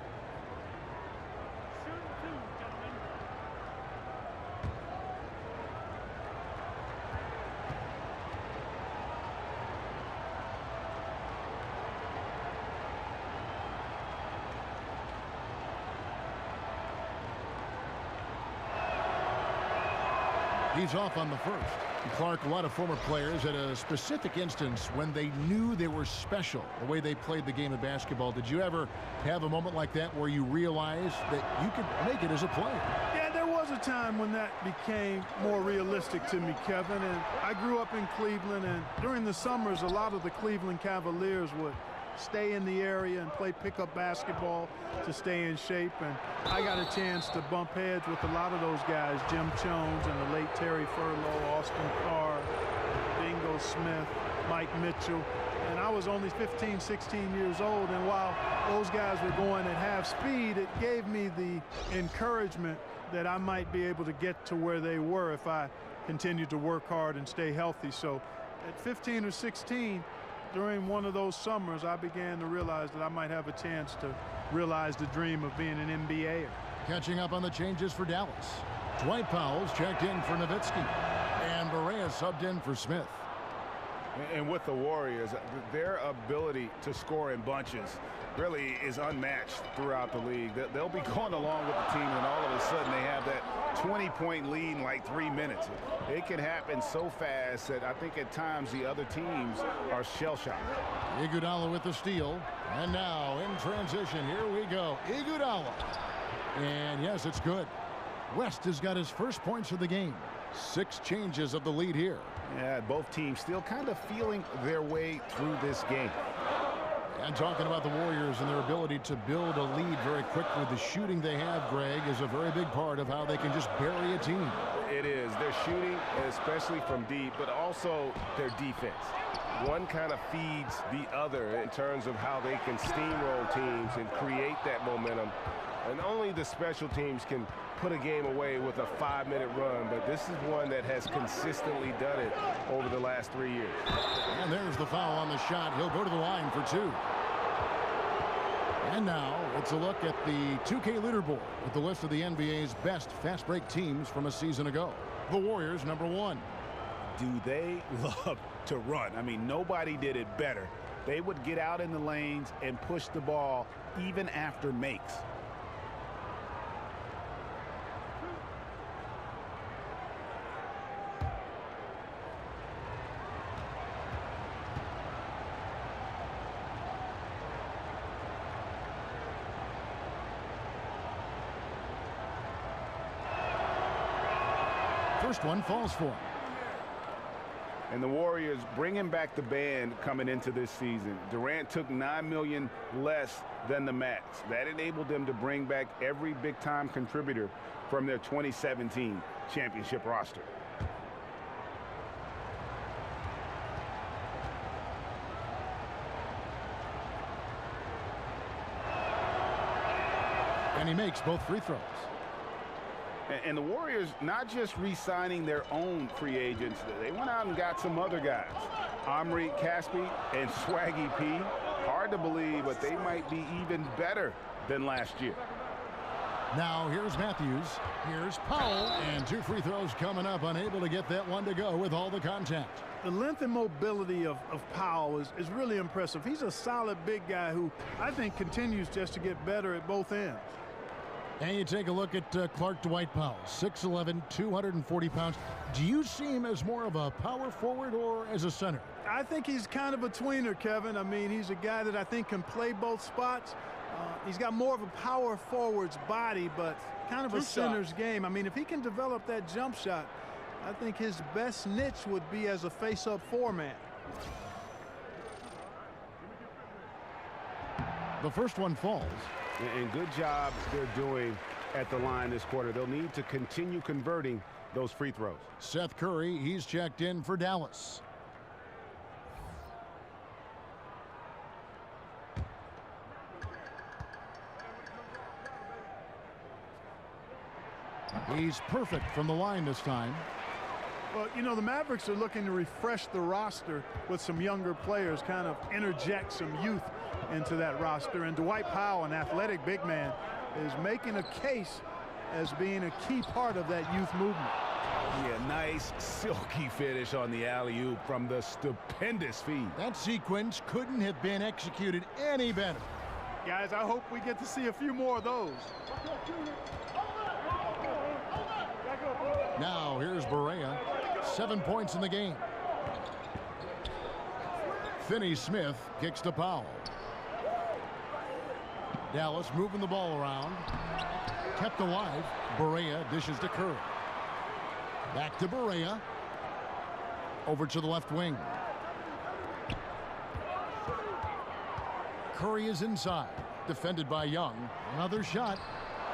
He's off on the first. Clark, a lot of former players had a specific instance when they knew they were special, the way they played the game of basketball. Did you ever have a moment like that where you realized that you could make it as a player? Yeah, there was a time when that became more realistic to me, Kevin. And I grew up in Cleveland, and during the summers, a lot of the Cleveland Cavaliers would stay in the area and play pickup basketball to stay in shape. And I got a chance to bump heads with a lot of those guys, Jim Jones and the late Terry Furlow, Austin Carr, Bingo Smith, Mike Mitchell. And I was only 15, 16 years old. And while those guys were going at half speed, it gave me the encouragement that I might be able to get to where they were if I continued to work hard and stay healthy. So at 15 or 16, during one of those summers, I began to realize that I might have a chance to realize the dream of being an NBAer. Catching up on the changes for Dallas. Dwight Powell's checked in for Nowitzki, and Barea subbed in for Smith. And with the Warriors, their ability to score in bunches really is unmatched throughout the league. They'll be going along with the team, and all of a sudden they have that 20-point lead in like 3 minutes. It can happen so fast that I think at times the other teams are shell-shocked. Iguodala with the steal. And now in transition, here we go. Iguodala. And yes, it's good. West has got his first points of the game. 6 changes of the lead here. Yeah, both teams still kind of feeling their way through this game. And talking about the Warriors and their ability to build a lead very quickly, the shooting they have, Greg, is a very big part of how they can just bury a team. It is. Their shooting, especially from deep, but also their defense. One kind of feeds the other in terms of how they can steamroll teams and create that momentum. And only the special teams can put a game away with a 5-minute run, but this is one that has consistently done it over the last 3 years. And there's the foul on the shot. He'll go to the line for 2. And now it's a look at the 2K leaderboard with the list of the NBA's best fast break teams from a season ago. The Warriors, number 1. Do they love to run? I mean, nobody did it better. They would get out in the lanes and push the ball even after makes. First one falls for him. And the Warriors bringing back the band coming into this season. Durant took $9 million less than the max. That enabled them to bring back every big-time contributor from their 2017 championship roster. And he makes both free throws. And the Warriors not just re-signing their own free agents, they went out and got some other guys. Omri Caspi and Swaggy P. Hard to believe, but they might be even better than last year. Now here's Matthews. Here's Powell. And 2 free throws coming up. Unable to get that one to go with all the contact. The length and mobility of Powell is really impressive. He's a solid big guy who I think continues just to get better at both ends. And you take a look at Clark Dwight Powell, 6'11", 240 pounds. Do you see him as more of a power forward or as a center? I think he's kind of a tweener, Kevin. I mean, he's a guy that I think can play both spots. He's got more of a power forward's body, but kind of a center's game. I mean, if he can develop that jump shot, I think his best niche would be as a face-up four-man. The first one falls. And good job they're doing at the line this quarter. They'll need to continue converting those free throws. Seth Curry, he's checked in for Dallas. He's perfect from the line this time. Well, you know, the Mavericks are looking to refresh the roster with some younger players, kind of interject some youth into that roster. And Dwight Powell, an athletic big man, is making a case as being a key part of that youth movement. Yeah, nice silky finish on the alley-oop from the stupendous feed. That sequence couldn't have been executed any better. Guys, I hope we get to see a few more of those. Now here's Barea. 7 points in the game. Finney-Smith kicks to Powell. Dallas moving the ball around. Kept alive. Barea dishes to Curry. Back to Barea. Over to the left wing. Curry is inside. Defended by Young. Another shot.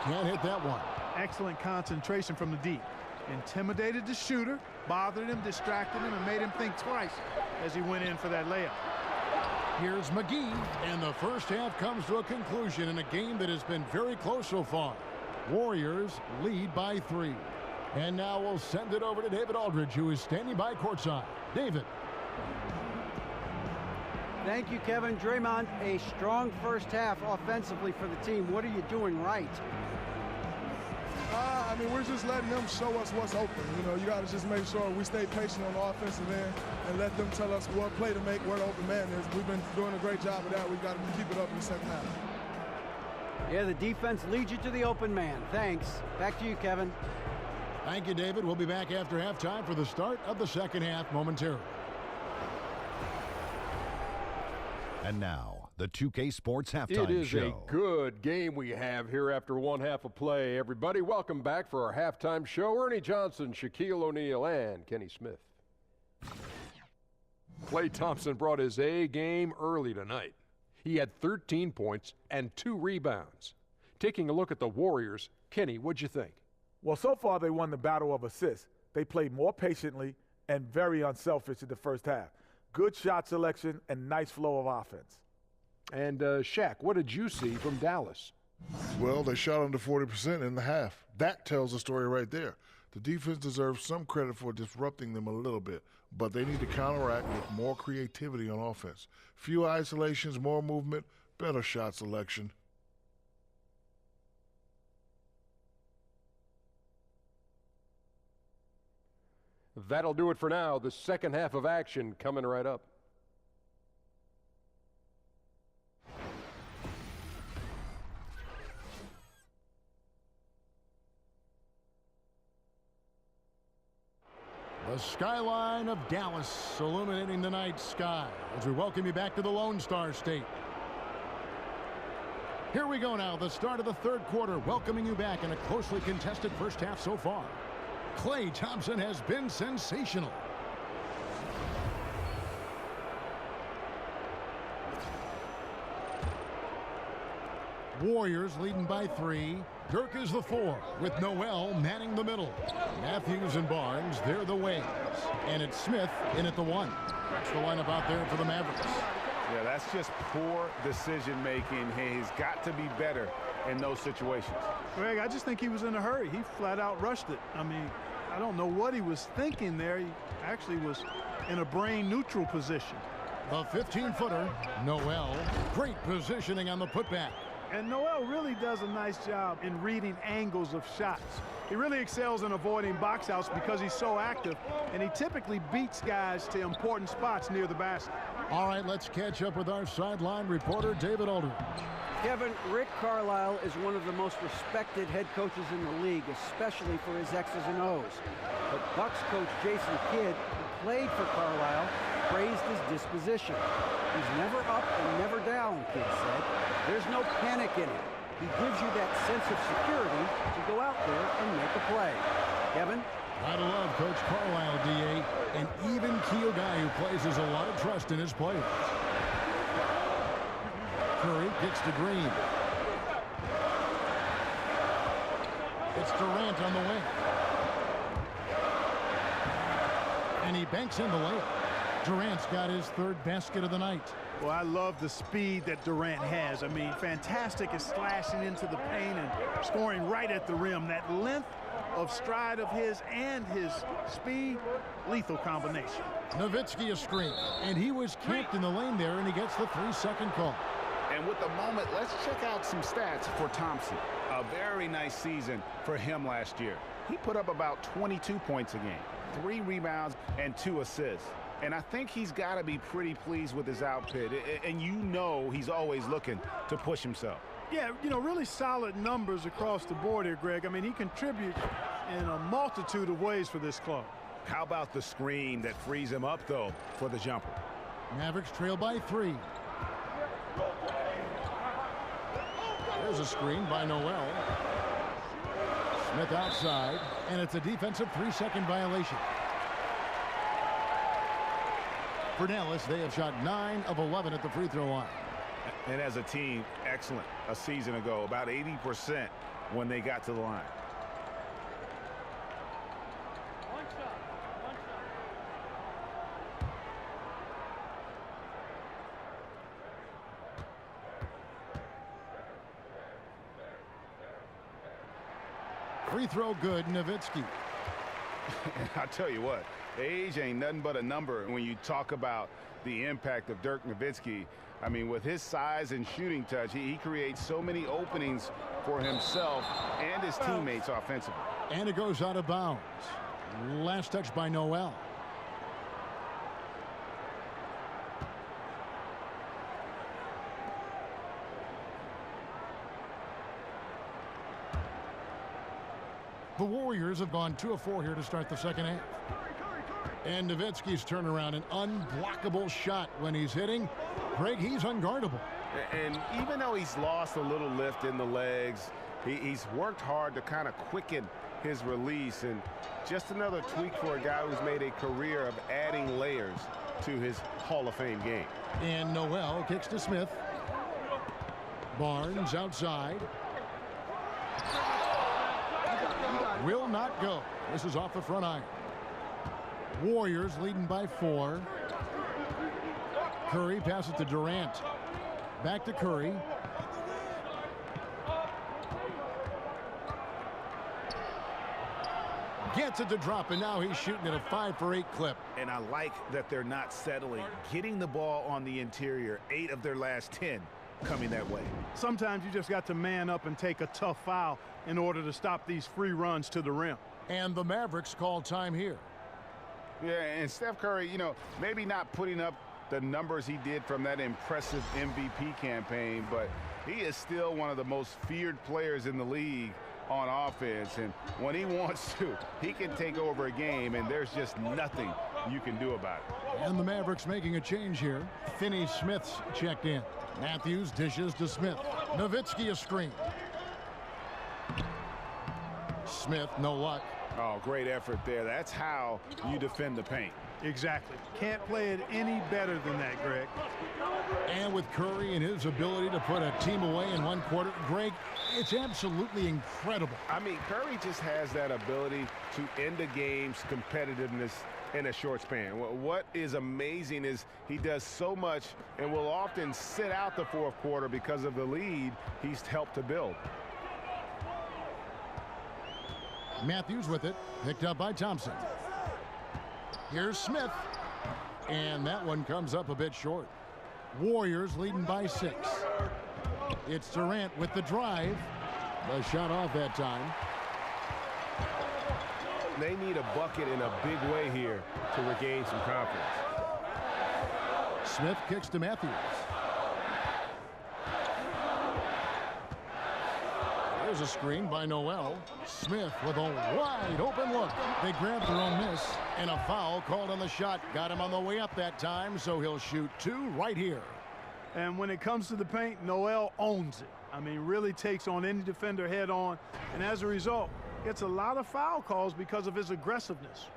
Can't hit that one. Excellent concentration from the deep. Intimidated the shooter, bothered him, distracted him, and made him think twice as he went in for that layup. Here's McGee, and the first half comes to a conclusion in a game that has been very close so far. Warriors lead by 3. And now we'll send it over to David Aldridge, who is standing by courtside. David. Thank you, Kevin. Draymond, a strong first half offensively for the team. What are you doing right? I mean, we're just letting them show us what's open. You know, you got to just make sure we stay patient on the offensive end and let them tell us what play to make, where the open man is. We've been doing a great job of that. We've got to keep it up in the second half. Yeah, the defense leads you to the open man. Thanks. Back to you, Kevin. Thank you, David. We'll be back after halftime for the start of the second half momentarily. And now, the 2K Sports Halftime Show. It is a good game we have here after one half of play. Everybody, welcome back for our halftime show. Ernie Johnson, Shaquille O'Neal, and Kenny Smith. Klay Thompson brought his A game early tonight. He had 13 points and 2 rebounds. Taking a look at the Warriors, Kenny, what'd you think? Well, so far they won the battle of assists. They played more patiently and very unselfish in the first half. Good shot selection and nice flow of offense. And Shaq, what did you see from Dallas? Well, they shot under 40% in the half. That tells the story right there. The defense deserves some credit for disrupting them a little bit, but they need to counteract with more creativity on offense. Few isolations, more movement, better shot selection. That'll do it for now. The second half of action coming right up. The skyline of Dallas illuminating the night sky as we welcome you back to the Lone Star State. Here we go now, the start of the third quarter, welcoming you back in a closely contested first half so far. Klay Thompson has been sensational. Warriors leading by 3. Dirk is the 4 with Noel manning the middle. Matthews and Barnes, they're the wings. And it's Smith in at the 1. That's the lineup out there for the Mavericks. Yeah, that's just poor decision making. He's got to be better in those situations. Greg, I just think he was in a hurry. He flat out rushed it. I mean, I don't know what he was thinking there. He actually was in a brain neutral position. The 15-footer, Noel. Great positioning on the putback. And Noel really does a nice job in reading angles of shots. He really excels in avoiding box outs because he's so active, and he typically beats guys to important spots near the basket. All right, let's catch up with our sideline reporter, David Aldridge. Kevin, Rick Carlisle is one of the most respected head coaches in the league, especially for his X's and O's. But Bucks coach Jason Kidd, who played for Carlisle, praised his disposition. He's never up and never down, Kidd said. There's no panic in him. He gives you that sense of security to go out there and make a play. Kevin? I love Coach Carlisle, D.A., an even-keel guy who places a lot of trust in his players. Curry gets to Green. It's Durant on the wing. And he banks in the layup. Durant's got his third basket of the night. Well, I love the speed that Durant has. I mean, fantastic at slashing into the paint and scoring right at the rim. That length of stride of his and his speed, lethal combination. Nowitzki a screen, and he was camped in the lane there, and he gets the 3-second call. And with the moment, let's check out some stats for Thompson. A very nice season for him last year. He put up about 22 points a game, 3 rebounds, and 2 assists. And I think he's got to be pretty pleased with his output. And you know he's always looking to push himself. Yeah, you know, really solid numbers across the board here, Greg. I mean, he contributes in a multitude of ways for this club. How about the screen that frees him up, though, for the jumper? Mavericks trail by 3. There's a screen by Noel. Smith outside, and it's a defensive 3-second violation. For Dallas, they have shot 9 of 11 at the free throw line. And as a team, excellent. A season ago, about 80% when they got to the line. Free throw good, Nowitzki. I'll tell you what, age ain't nothing but a number when you talk about the impact of Dirk Nowitzki. I mean, with his size and shooting touch, he creates so many openings for himself and his teammates offensively. And it goes out of bounds. Last touch by Noel. The Warriors have gone 2 of 4 here to start the second half. And Nowitzki's turnaround, an unblockable shot when he's hitting. Greg, he's unguardable. And even though he's lost a little lift in the legs, he's worked hard to kind of quicken his release. And just another tweak for a guy who's made a career of adding layers to his Hall of Fame game. And Noel kicks to Smith. Barnes outside. Will not go. This is off the front iron. Warriors leading by 4. Curry passes to Durant. Back to Curry. Gets it to drop, and now he's shooting at a 5 for 8 clip. And I like that they're not settling. Getting the ball on the interior, 8 of their last 10 coming that way. Sometimes you just got to man up and take a tough foul in order to stop these free runs to the rim. And the Mavericks call time here. Yeah, and Steph Curry, you know, maybe not putting up the numbers he did from that impressive MVP campaign, but he is still one of the most feared players in the league on offense. And when he wants to, he can take over a game, and there's just nothing you can do about it. And the Mavericks making a change here. Finney-Smith's checked in. Matthews dishes to Smith. Nowitzki a screen. Smith, no luck. Oh, great effort there. That's how you defend the paint. Exactly. Can't play it any better than that, Greg. And with Curry and his ability to put a team away in 1 quarter, Greg, it's absolutely incredible. I mean, Curry just has that ability to end the game's competitiveness in a short span. What is amazing is he does so much and will often sit out the 4th quarter because of the lead he's helped to build. Matthews with it, picked up by Thompson. Here's Smith, and that one comes up a bit short. Warriors leading by 6. It's Durant with the drive. The shot off that time. They need a bucket in a big way here to regain some confidence. Smith kicks to Matthews. There's a screen by Noel. Smith with a wide open look. They grabbed their own miss, and a foul called on the shot. Got him on the way up that time, so he'll shoot 2 right here. And when it comes to the paint, Noel owns it. I mean, really takes on any defender head on, and as a result, gets a lot of foul calls because of his aggressiveness.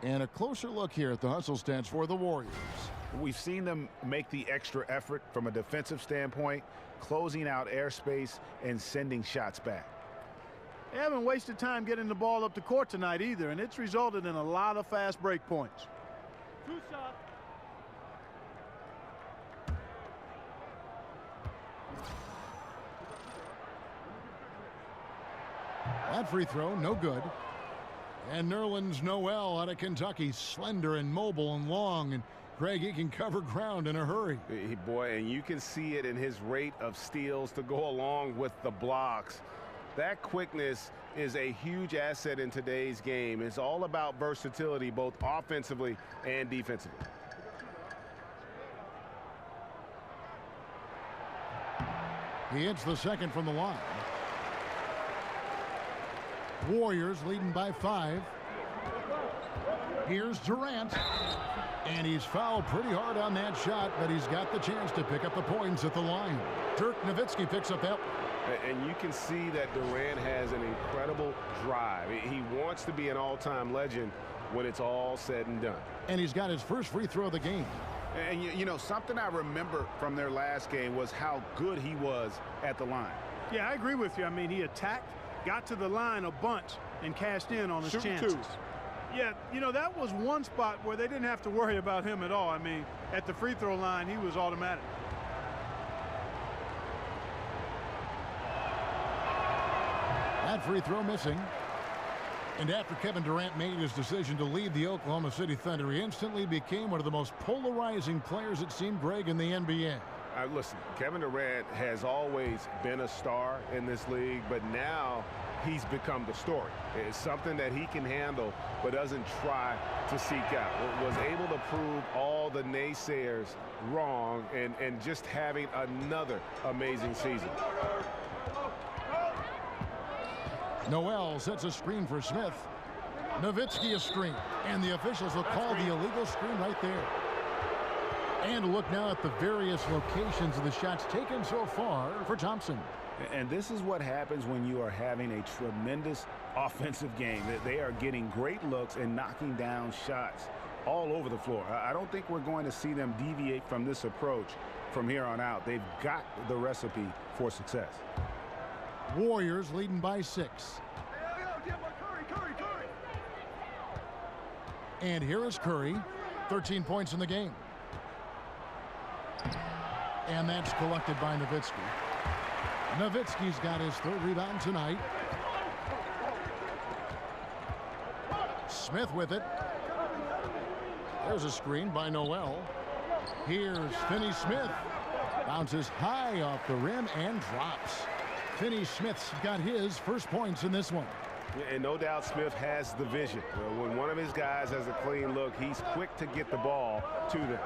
And a closer look here at the hustle stats for the Warriors. We've seen them make the extra effort from a defensive standpoint, closing out airspace and sending shots back. They haven't wasted time getting the ball up the court tonight either, and it's resulted in a lot of fast break points. 2 shots. That free throw, no good. And Nerlens Noel out of Kentucky, slender and mobile and long, and Greg, he can cover ground in a hurry. Boy, and you can see it in his rate of steals to go along with the blocks. That quickness is a huge asset in today's game. It's all about versatility, both offensively and defensively. He hits the second from the line. Warriors leading by 5. Here's Durant. And he's fouled pretty hard on that shot, but he's got the chance to pick up the points at the line. Dirk Nowitzki picks up that. And you can see that Durant has an incredible drive. He wants to be an all-time legend when it's all said and done. And he's got his first free throw of the game. And, you know, something I remember from their last game was how good he was at the line. Yeah, I agree with you. I mean, he attacked, got to the line a bunch, and cashed in on his chances. Yeah, you know, that was one spot where they didn't have to worry about him at all. I mean, at the free throw line, he was automatic. That free throw missing. And after Kevin Durant made his decision to leave the Oklahoma City Thunder, he instantly became one of the most polarizing players, it seemed, Greg, in the NBA. Listen, Kevin Durant has always been a star in this league, but now he's become the story. It's something that he can handle but doesn't try to seek out. Was able to prove all the naysayers wrong and just having another amazing season. Noel sets a screen for Smith. Nowitzki a screen, and the officials will call the illegal screen right there. And look now at the various locations of the shots taken so far for Thompson. And this is what happens when you are having a tremendous offensive game. They are getting great looks and knocking down shots all over the floor. I don't think we're going to see them deviate from this approach from here on out. They've got the recipe for success. Warriors leading by 6. And here is Curry, 13 points in the game. And that's collected by Nowitzki. Nowitzki's got his 3rd rebound tonight. Smith with it. There's a screen by Noel. Here's Finney-Smith. Bounces high off the rim and drops. Finney-Smith's got his first points in this one. And no doubt Smith has the vision. When one of his guys has a clean look, he's quick to get the ball to them.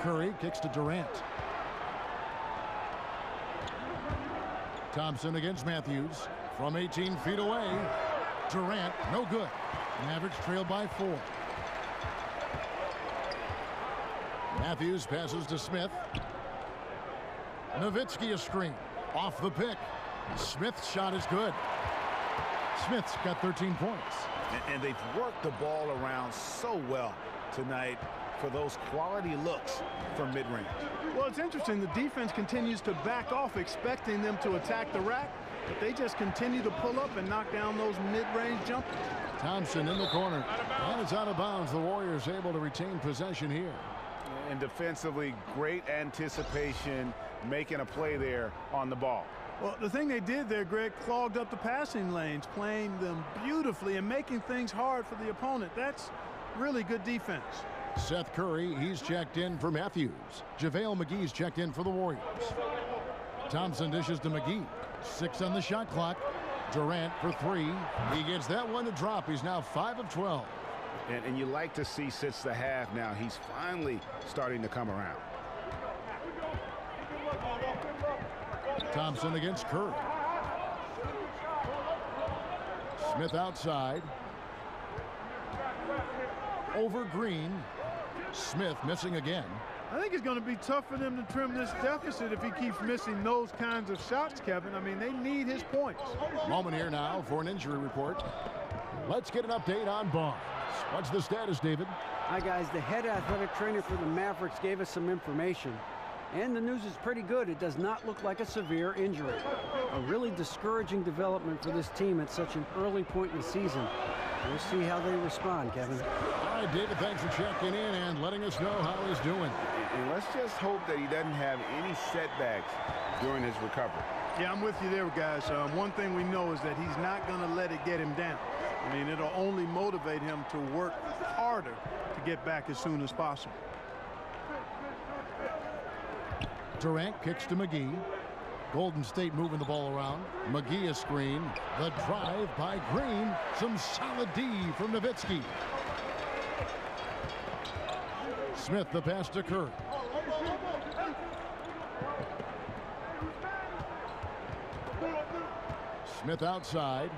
Curry kicks to Durant. Thompson against Matthews from 18 feet away. Durant, no good. Mavericks trail by 4. Matthews passes to Smith. Nowitzki a screen. Off the pick. Smith's shot is good. Smith's got 13 points. And they've worked the ball around so well tonight for those quality looks from mid-range. Well, it's interesting. The defense continues to back off, expecting them to attack the rack, but they just continue to pull up and knock down those mid-range jumpers. Thompson in the corner. And it's out of bounds. The Warriors able to retain possession here. And defensively, great anticipation, making a play there on the ball. Well, the thing they did there, Greg, clogged up the passing lanes, playing them beautifully and making things hard for the opponent. That's really good defense. Seth Curry, he's checked in for Matthews. JaVale McGee's checked in for the Warriors. Thompson dishes to McGee. 6 on the shot clock. Durant for 3. He gets that one to drop. He's now 5 of 12. And you like to see since the half now, he's finally starting to come around. Thompson against Curry. Smith outside. Over Green. Smith missing again. I think it's going to be tough for them to trim this deficit if he keeps missing those kinds of shots, Kevin. I mean, they need his points. Moment here now for an injury report. Let's get an update on Barnes. What's the status, David? Hi, guys. The head athletic trainer for the Mavericks gave us some information. And the news is pretty good. It does not look like a severe injury. A really discouraging development for this team at such an early point in the season. We'll see how they respond, Kevin. All right, David, thanks for checking in and letting us know how he's doing. And let's just hope that he doesn't have any setbacks during his recovery. Yeah, I'm with you there, guys. One thing we know is that he's not going to let it get him down. I mean, it'll only motivate him to work harder to get back as soon as possible. Durant kicks to McGee. Golden State moving the ball around. McGee a screen. The drive by Green. Some solid D from Nowitzki. Smith the pass to Curry. Smith outside.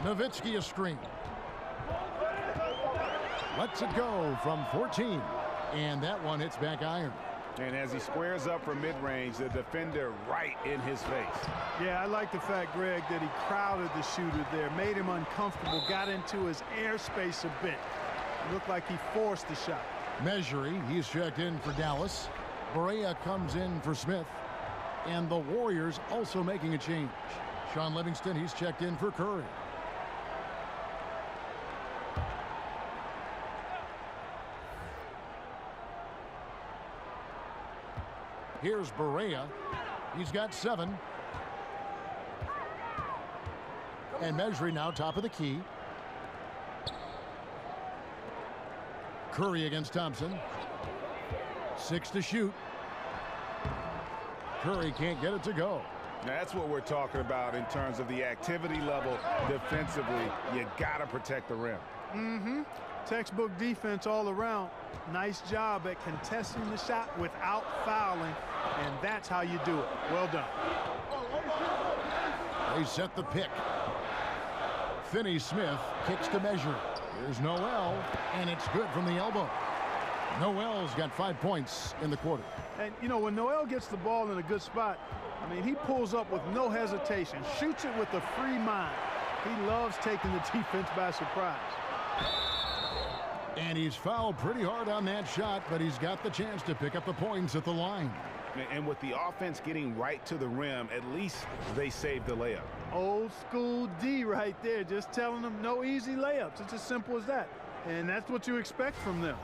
Nowitzki a screen. Lets it go from 14. And that one hits back iron. And as he squares up for mid-range, the defender right in his face. Yeah, I like the fact, Greg, that he crowded the shooter there, made him uncomfortable, got into his airspace a bit. It looked like he forced the shot. Measury, he's checked in for Dallas. Barea comes in for Smith. And the Warriors also making a change. Sean Livingston, he's checked in for Curry. Here's Barea. He's got 7. And Measuring now top of the key. Curry against Thompson. 6 to shoot. Curry can't get it to go. That's what we're talking about in terms of the activity level defensively. You got to protect the rim. Mm-hmm. Textbook defense all around. Nice job at contesting the shot without fouling, and that's how you do it. Well done. They set the pick. Finney-Smith kicks to Measure. Here's Noel, and it's good from the elbow. Noel's got 5 points in the quarter. And, you know, when Noel gets the ball in a good spot, I mean, he pulls up with no hesitation, shoots it with a free mind. He loves taking the defense by surprise. And he's fouled pretty hard on that shot, but he's got the chance to pick up the points at the line. And with the offense getting right to the rim, at least they saved the layup. Old school D right there, just telling them no easy layups. It's as simple as that. And that's what you expect from them.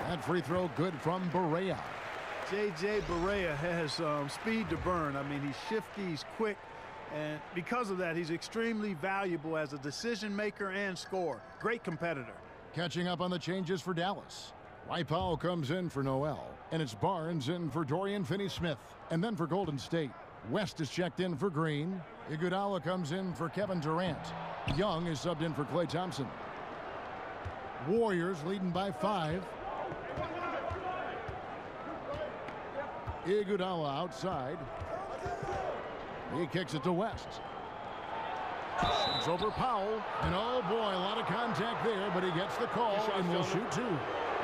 That free throw good from Barea. J.J. Barea has speed to burn. I mean, he's shifty, he's quick, and because of that, he's extremely valuable as a decision maker and scorer. Great competitor. Catching up on the changes for Dallas. White Powell comes in for Noel, and it's Barnes in for Dorian Finney-Smith. And then for Golden State, West is checked in for Green. Iguodala comes in for Kevin Durant. Young is subbed in for Klay Thompson. Warriors leading by 5. Iguodala outside. He kicks it to West. It's over Powell. And oh boy, a lot of contact there, but he gets the call and will shoot 2.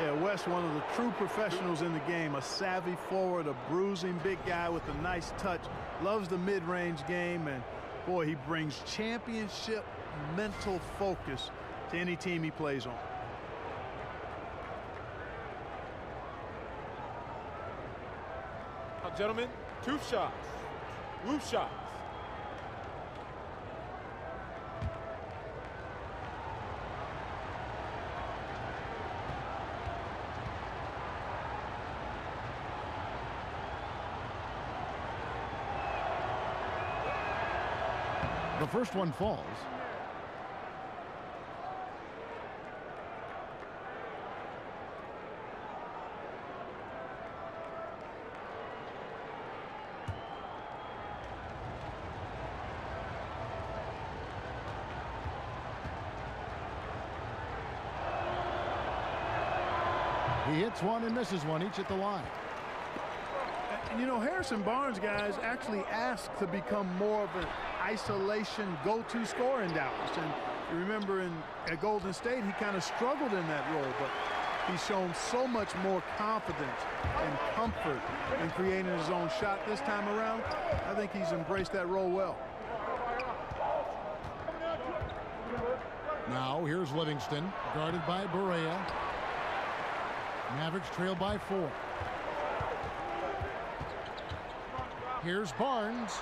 Yeah, West, one of the true professionals in the game. A savvy forward, a bruising big guy with a nice touch. Loves the mid-range game, and boy, he brings championship mental focus to any team he plays on. Gentlemen, 2 shots. Roof shots. The first one falls. He hits one and misses one, each at the line. And you know, Harrison Barnes, guys, actually asked to become more of an isolation go-to scorer in Dallas. And you remember at Golden State, he kind of struggled in that role, but he's shown so much more confidence and comfort in creating his own shot this time around. I think he's embraced that role well. Now here's Livingston, guarded by Barea. Mavericks trail by 4. Here's Barnes.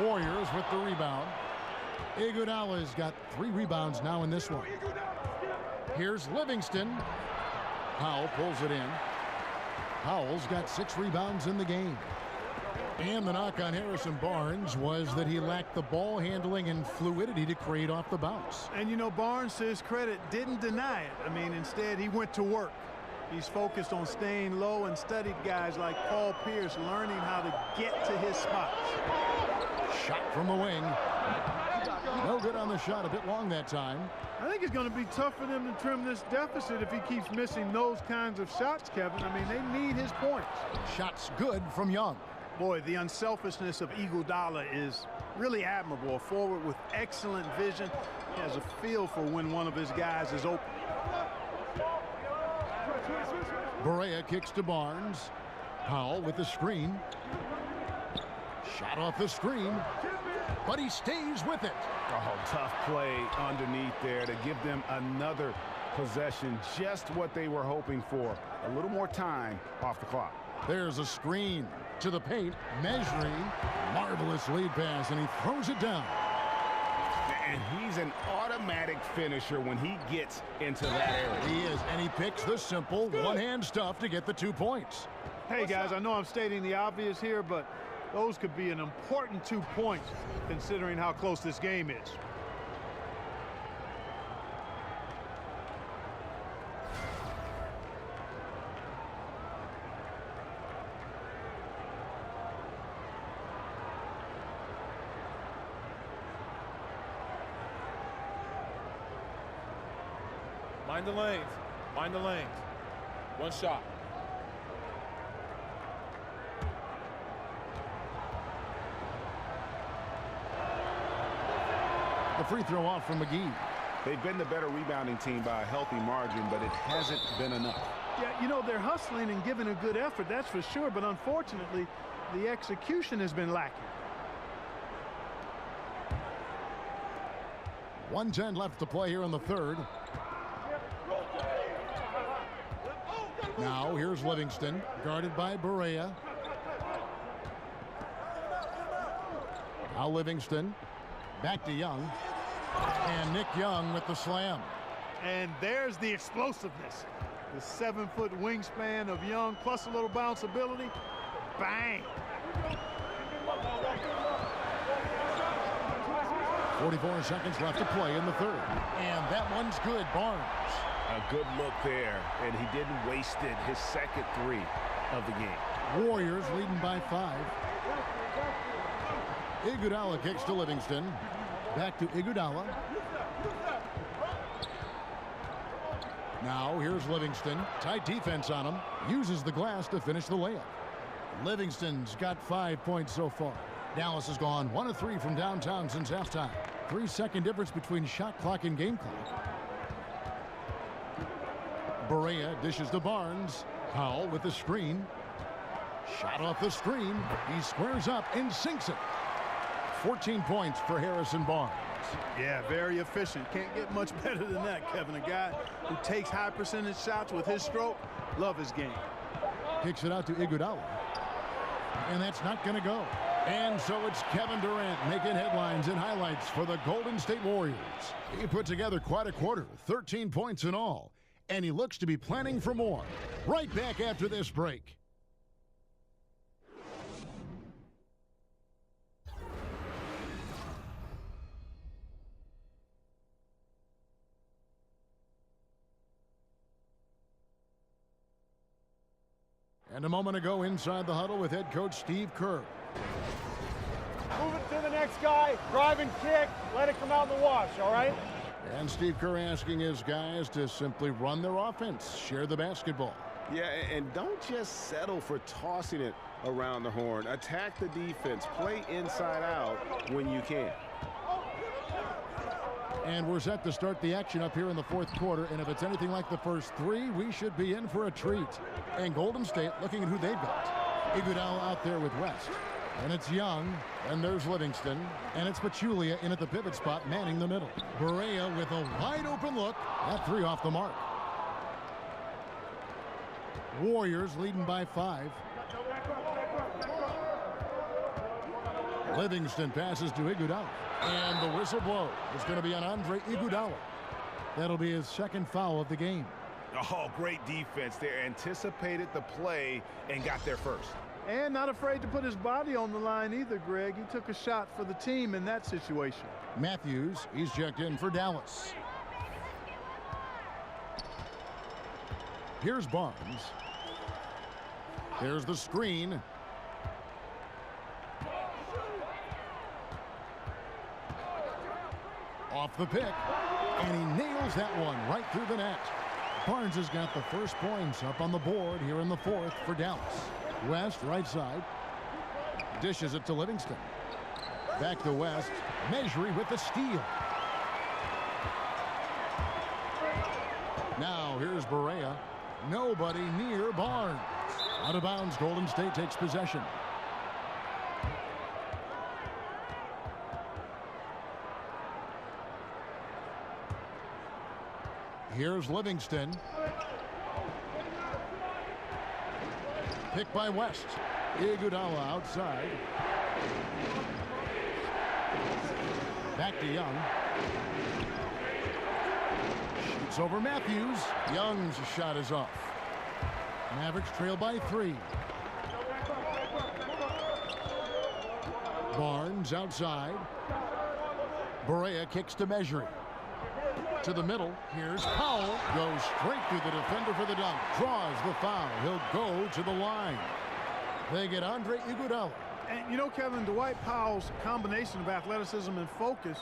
Warriors with the rebound. Iguodala's got 3 rebounds now in this one. Here's Livingston. Powell pulls it in. Powell's got 6 rebounds in the game. And the knock on Harrison Barnes was that he lacked the ball handling and fluidity to create off the bounce. And you know, Barnes, to his credit, didn't deny it. I mean, instead he went to work. He's focused on staying low and studied guys like Paul Pierce, learning how to get to his spots. Shot from the wing. No good on the shot, a bit long that time. I think it's going to be tough for them to trim this deficit if he keeps missing those kinds of shots, Kevin. I mean, they need his points. Shots good from Young. Boy, the unselfishness of Iguodala is really admirable. A forward with excellent vision. He has a feel for when one of his guys is open. Barea kicks to Barnes. Powell with the screen. Shot off the screen, but he stays with it. Oh, tough play underneath there to give them another possession. Just what they were hoping for. A little more time off the clock. There's a screen to the paint, measuring, marvelous lead pass, and he throws it down. And he's an automatic finisher when he gets into that area. He is, and he picks the simple one-hand stuff to get the 2 points. Hey, guys, I know I'm stating the obvious here, but those could be an important 2 points considering how close this game is. Mind the lanes. Mind the lanes. One shot. The free throw off from McGee. They've been the better rebounding team by a healthy margin, but it hasn't been enough. Yeah, you know, they're hustling and giving a good effort, that's for sure, but unfortunately, the execution has been lacking. 1:10 left to play here in the third. Now here's Livingston, guarded by Barea. Now Livingston, back to Young. And Nick Young with the slam. And there's the explosiveness. The 7-foot wingspan of Young, plus a little bounce ability. Bang! 44 seconds left to play in the third. And that one's good, Barnes. A good look there, and he didn't waste it. His second 3 of the game. Warriors leading by 5. Iguodala kicks to Livingston. Back to Iguodala. Now here's Livingston. Tight defense on him. Uses the glass to finish the layup. Livingston's got 5 points so far. Dallas has gone 1 of 3 from downtown since halftime. 3-second difference between shot clock and game clock. Barea dishes to Barnes. Powell with the screen. Shot off the screen. He squares up and sinks it. 14 points for Harrison Barnes. Yeah, very efficient. Can't get much better than that, Kevin. A guy who takes high percentage shots with his stroke. Love his game. Kicks it out to Iguodala. And that's not going to go. And so it's Kevin Durant making headlines and highlights for the Golden State Warriors. He put together quite a quarter, 13 points in all. And he looks to be planning for more. Right back after this break. And a moment ago inside the huddle with head coach Steve Kerr. Move it to the next guy, drive and kick, let it come out in the wash, all right? And Steve Kerr asking his guys to simply run their offense, share the basketball. Yeah, and don't just settle for tossing it around the horn. Attack the defense. Play inside out when you can. And we're set to start the action up here in the fourth quarter. And if it's anything like the first three, we should be in for a treat. And Golden State looking at who they've got. Iguodala out there with West. And it's Young. And there's Livingston. And it's Pachulia in at the pivot spot, manning the middle. Barea with a wide open look. That three off the mark. Warriors leading by 5. Livingston passes to Iguodala. And the whistle blows. It's going to be on Andre Iguodala. That'll be his second foul of the game. Oh, great defense there. Anticipated the play and got there first. And not afraid to put his body on the line either, Greg. He took a shot for the team in that situation. Matthews, he's checked in for Dallas. Here's Barnes. There's the screen. Off the pick. And he nails that one right through the net. Barnes has got the first points up on the board here in the fourth for Dallas. West, right side. Dishes it to Livingston. Back to West. Measuring with the steal. Now here's Barea. Nobody near Barnes. Out of bounds, Golden State takes possession. Here's Livingston. Picked by West. Iguodala outside. Back to Young. Shoots over Matthews. Young's shot is off. Mavericks trail by 3. Barnes outside. Barea kicks to Measuring. To the middle. Here's Powell. Goes straight through the defender for the dunk. Draws the foul. He'll go to the line. They get Andre Iguodala. And you know, Kevin, Dwight Powell's combination of athleticism and focus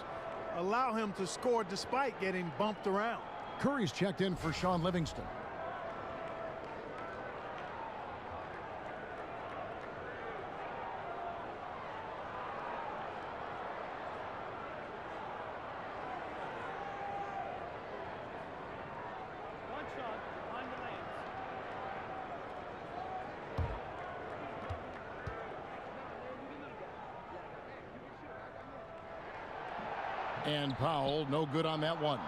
allow him to score despite getting bumped around. Curry's checked in for Sean Livingston. And Powell, no good on that one.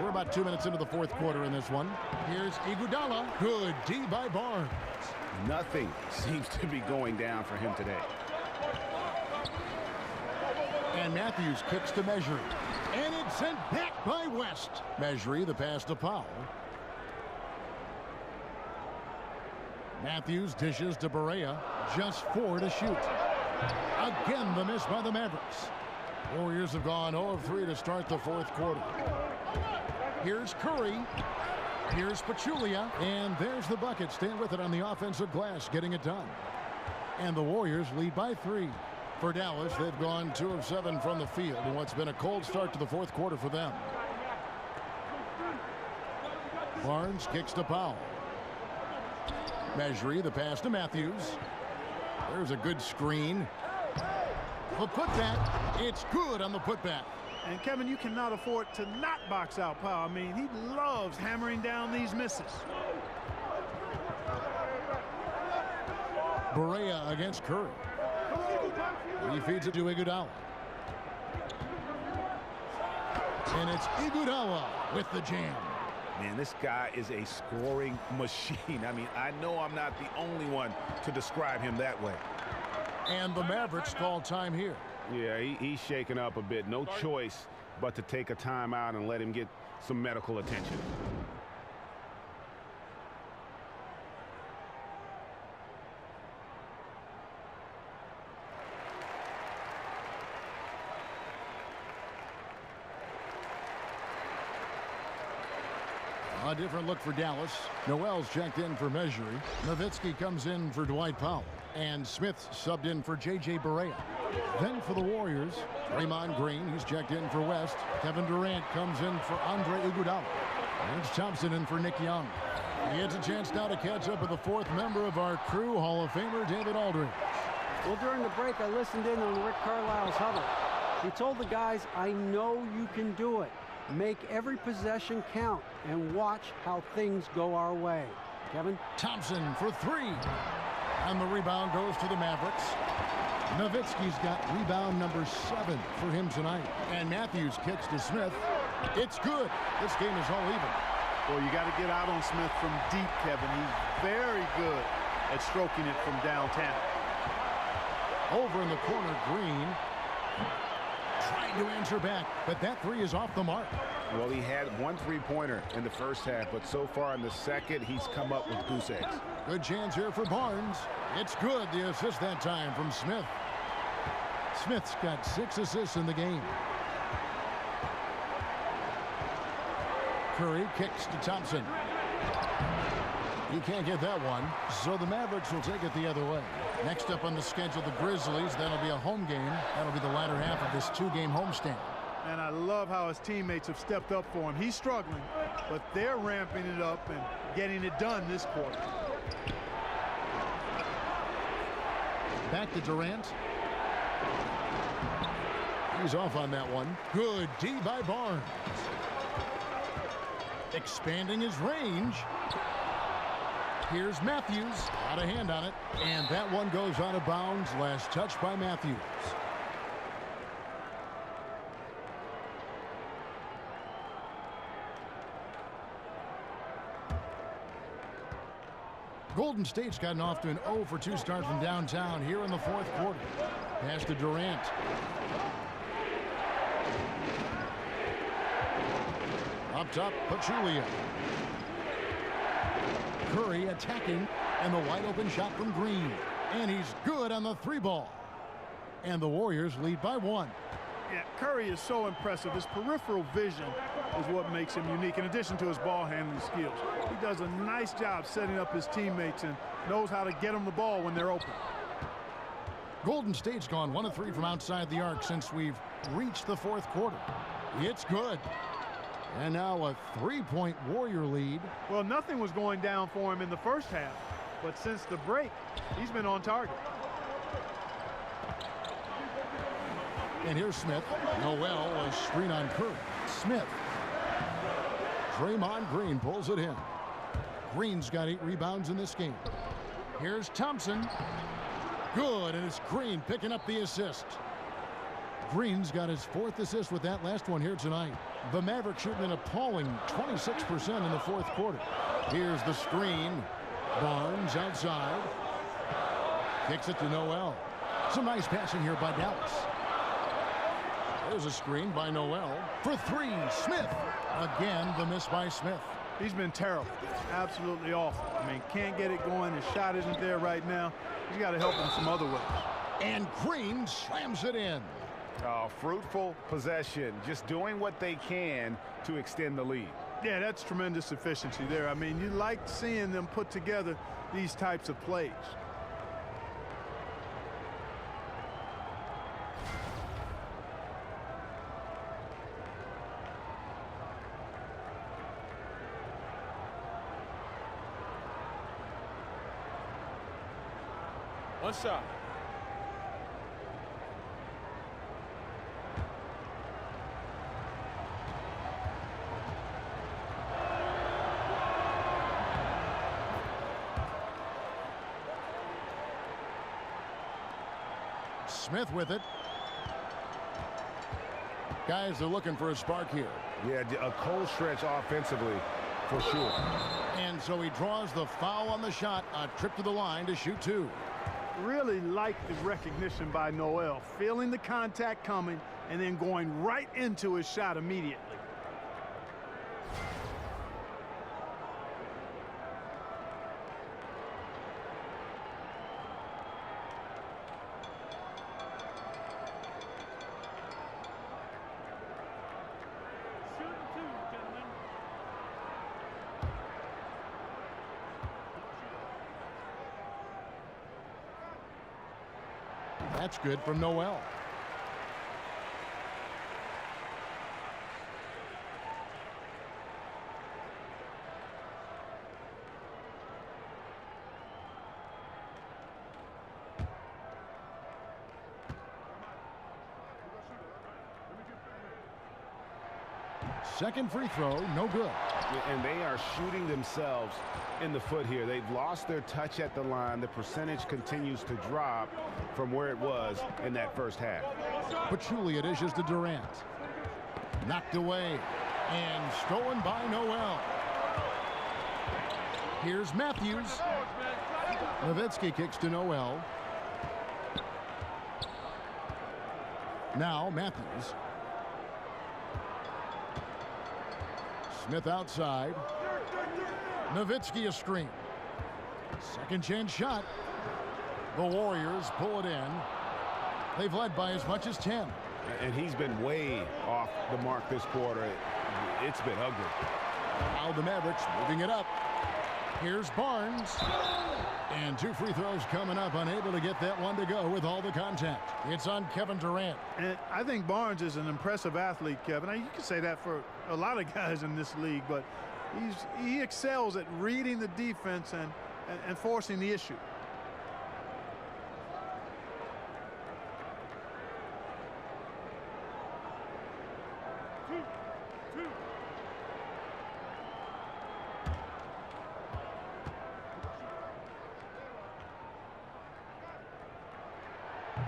We're about 2 minutes into the fourth quarter in this one. Here's Iguodala. Good D by Barnes. Nothing seems to be going down for him today. And Matthews kicks to Measuring. And it's sent back by West. Measuring the pass to Powell. Matthews dishes to Barea. Just 4 to shoot. Again, the miss by the Mavericks. Warriors have gone 0 of 3 to start the fourth quarter. Here's Curry. Here's Pachulia. And there's the bucket. Staying with it on the offensive glass, getting it done. And the Warriors lead by 3. For Dallas, they've gone 2 of 7 from the field in what's been a cold start to the fourth quarter for them. Barnes kicks to Powell. Measuring the pass to Matthews. There's a good screen. The putback. It's good on the putback. And Kevin, you cannot afford to not box out Powell. I mean, he loves hammering down these misses. Barea against Curry. He feeds it to Iguodala. And it's Iguodala with the jam. Man, this guy is a scoring machine. I mean, I know I'm not the only one to describe him that way. And the Mavericks call time here. Yeah, he's shaken up a bit. No choice but to take a timeout and let him get some medical attention. A different look for Dallas. Noel's checked in for Measuring. Nowitzki comes in for Dwight Powell. And Smith subbed in for J.J. Barea. Then for the Warriors, Draymond Green, he's checked in for West. Kevin Durant comes in for Andre Iguodala. And it's Thompson in for Nick Young. He gets a chance now to catch up with the fourth member of our crew, Hall of Famer David Aldridge. Well, during the break, I listened in on Rick Carlisle's huddle. He told the guys, I know you can do it. Make every possession count and watch how things go our way. Kevin? Thompson for three. And the rebound goes to the Mavericks. Nowitzki's got rebound number 7 for him tonight. And Matthews kicks to Smith. It's good. This game is all even. Well, you got to get out on Smith from deep, Kevin. He's very good at stroking it from downtown. Over in the corner, Green trying to answer back, but that three is off the mark. Well, he had one three-pointer in the first half, but so far in the second, he's come up with goose eggs. Good chance here for Barnes. It's good. The assist that time from Smith. Smith's got 6 assists in the game. Curry kicks to Thompson. He can't get that one, so the Mavericks will take it the other way. Next up on the schedule, the Grizzlies. That'll be a home game. That'll be the latter half of this 2-game homestand. And I love how his teammates have stepped up for him. He's struggling, but they're ramping it up and getting it done this quarter. Back to Durant. He's off on that one. Good D by Barnes. Expanding his range. Here's Matthews. Out of hand on it. And that one goes out of bounds. Last touch by Matthews. Golden State's gotten off to an 0 for 2 start from downtown here in the fourth quarter. Pass to Durant. Up top, Pachulia. Curry attacking, and the wide open shot from Green. And he's good on the 3-ball. And the Warriors lead by 1. Yeah, Curry is so impressive. His peripheral vision is what makes him unique, in addition to his ball handling skills. He does a nice job setting up his teammates and knows how to get them the ball when they're open. Golden State's gone 1 of 3 from outside the arc since we've reached the fourth quarter. It's good. And now a 3-point Warrior lead. Well, nothing was going down for him in the first half, but since the break, he's been on target. And here's Smith. Noel, a screen on Curry. Smith. Draymond Green pulls it in. Green's got 8 rebounds in this game. Here's Thompson. Good, and it's Green picking up the assist. Green's got his 4th assist with that last one here tonight. The Mavericks shooting an appalling 26% in the fourth quarter. Here's the screen. Barnes outside. Kicks it to Noel. Some nice passing here by Dallas. There's a screen by Noel. For 3, Smith. Again, the miss by Smith. He's been terrible. Absolutely awful. I mean, can't get it going. His shot isn't there right now. He's got to help him some other ways. And Green slams it in. Fruitful possession, just doing what they can to extend the lead. Yeah, that's tremendous efficiency there. I mean, you like seeing them put together these types of plays. One shot. Smith with it. Guys are looking for a spark here. Yeah, a cold stretch offensively, for sure. And so he draws the foul on the shot. A trip to the line to shoot 2. Really like the recognition by Noel, feeling the contact coming and then going right into his shot immediately. That's good from Noel. Second free throw, no good. And they are shooting themselves in the foot here. They've lost their touch at the line. The percentage continues to drop from where it was in that first half. Pachulia dishes to Durant. Knocked away and stolen by Noel. Here's Matthews. Nowitzki kicks to Noel. Now Matthews. Smith outside. Nowitzki a screen. Second chance shot. The Warriors pull it in. They've led by as much as 10. And he's been way off the mark this quarter. It's been ugly. Now the Mavericks moving it up. Here's Barnes. And 2 free throws coming up, unable to get that one to go with all the contact. It's on Kevin Durant. And I think Barnes is an impressive athlete, Kevin. Now, you can say that for a lot of guys in this league, but he excels at reading the defense and forcing the issue.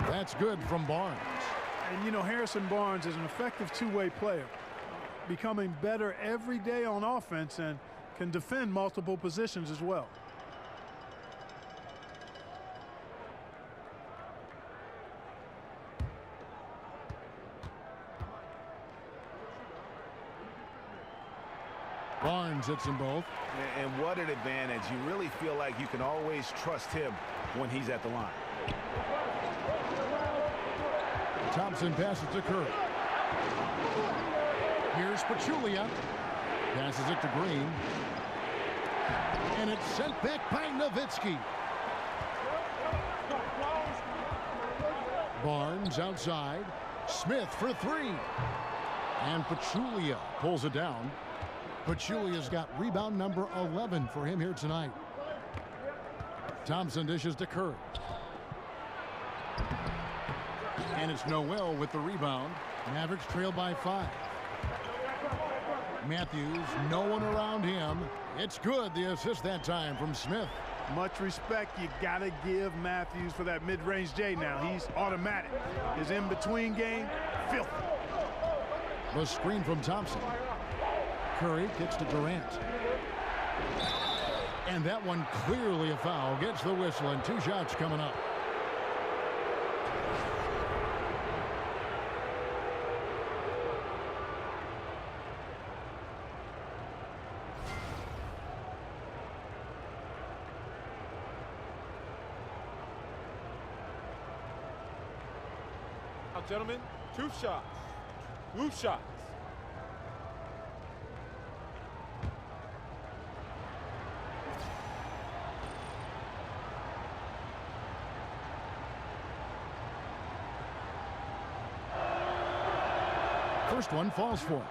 That's good from Barnes. And, you know, Harrison Barnes is an effective two-way player, becoming better every day on offense and can defend multiple positions as well. Barnes hits them both. And what an advantage. You really feel like you can always trust him when he's at the line. Thompson passes to Curry. Here's Pachulia. Passes it to Green. And it's sent back by Nowitzki. Barnes outside. Smith for 3. And Pachulia pulls it down. Pachulia's got rebound number 11 for him here tonight. Thompson dishes to Curry. And it's Noel with the rebound. Mavericks trail by 5. Matthews, no one around him. It's good, the assist that time from Smith. Much respect you got to give Matthews for that mid-range J now. He's automatic. His in-between game, filthy. The screen from Thompson. Curry kicks to Durant. And that one clearly a foul. Gets the whistle and 2 shots coming up. Now, gentlemen, 2 shots. Loose shots. First one falls for him.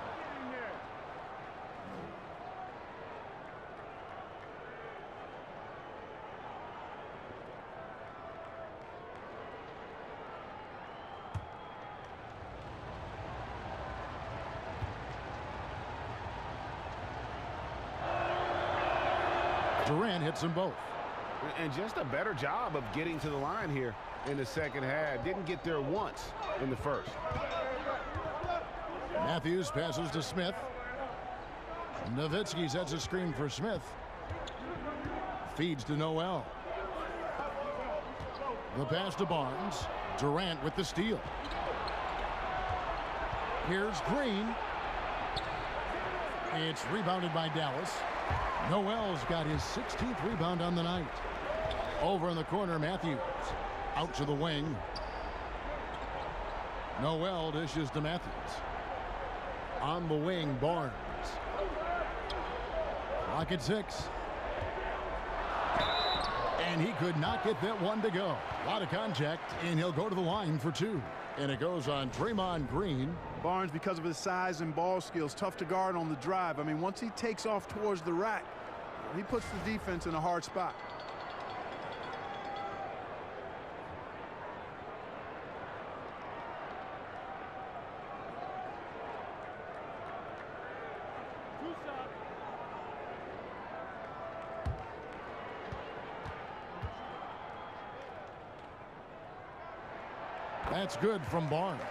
Durant hits them both. And just a better job of getting to the line here in the second half. Didn't get there once in the first. Matthews passes to Smith. Nowitzki sets a screen for Smith. Feeds to Noel. The pass to Barnes. Durant with the steal. Here's Green. It's rebounded by Dallas. Noel's got his 16th rebound on the night. Over in the corner, Matthews. Out to the wing. Noel dishes to Matthews. On the wing, Barnes. Clock at 6. And he could not get that one to go. A lot of contact, and he'll go to the line for 2. And it goes on Draymond Green. Barnes, because of his size and ball skills, tough to guard on the drive. I mean, once he takes off towards the rack, he puts the defense in a hard spot. That's good from Barnes.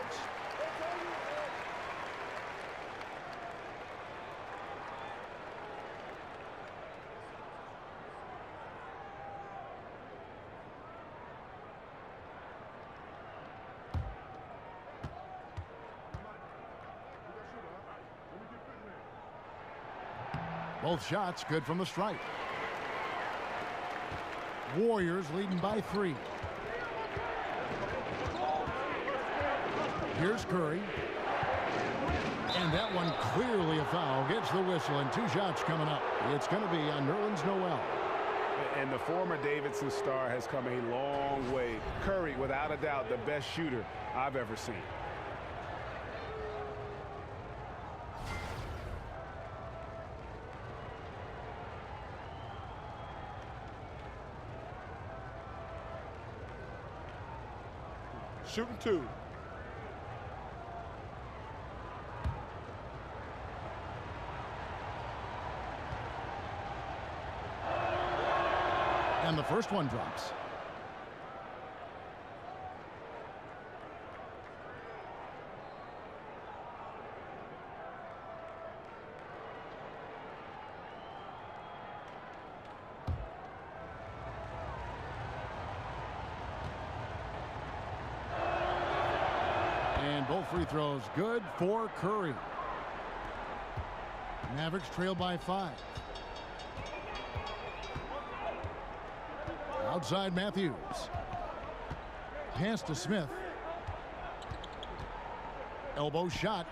Both shots good from the stripe. Warriors leading by 3. Here's Curry. And that one clearly a foul. Gets the whistle, and 2 shots coming up. It's going to be on Nerlens Noel. And the former Davidson star has come a long way. Curry, without a doubt, the best shooter I've ever seen. Shooting 2. And the first one drops. And both free throws good for Curry. Mavericks trail by 5. Outside Matthews. Pass to Smith. Elbow shot.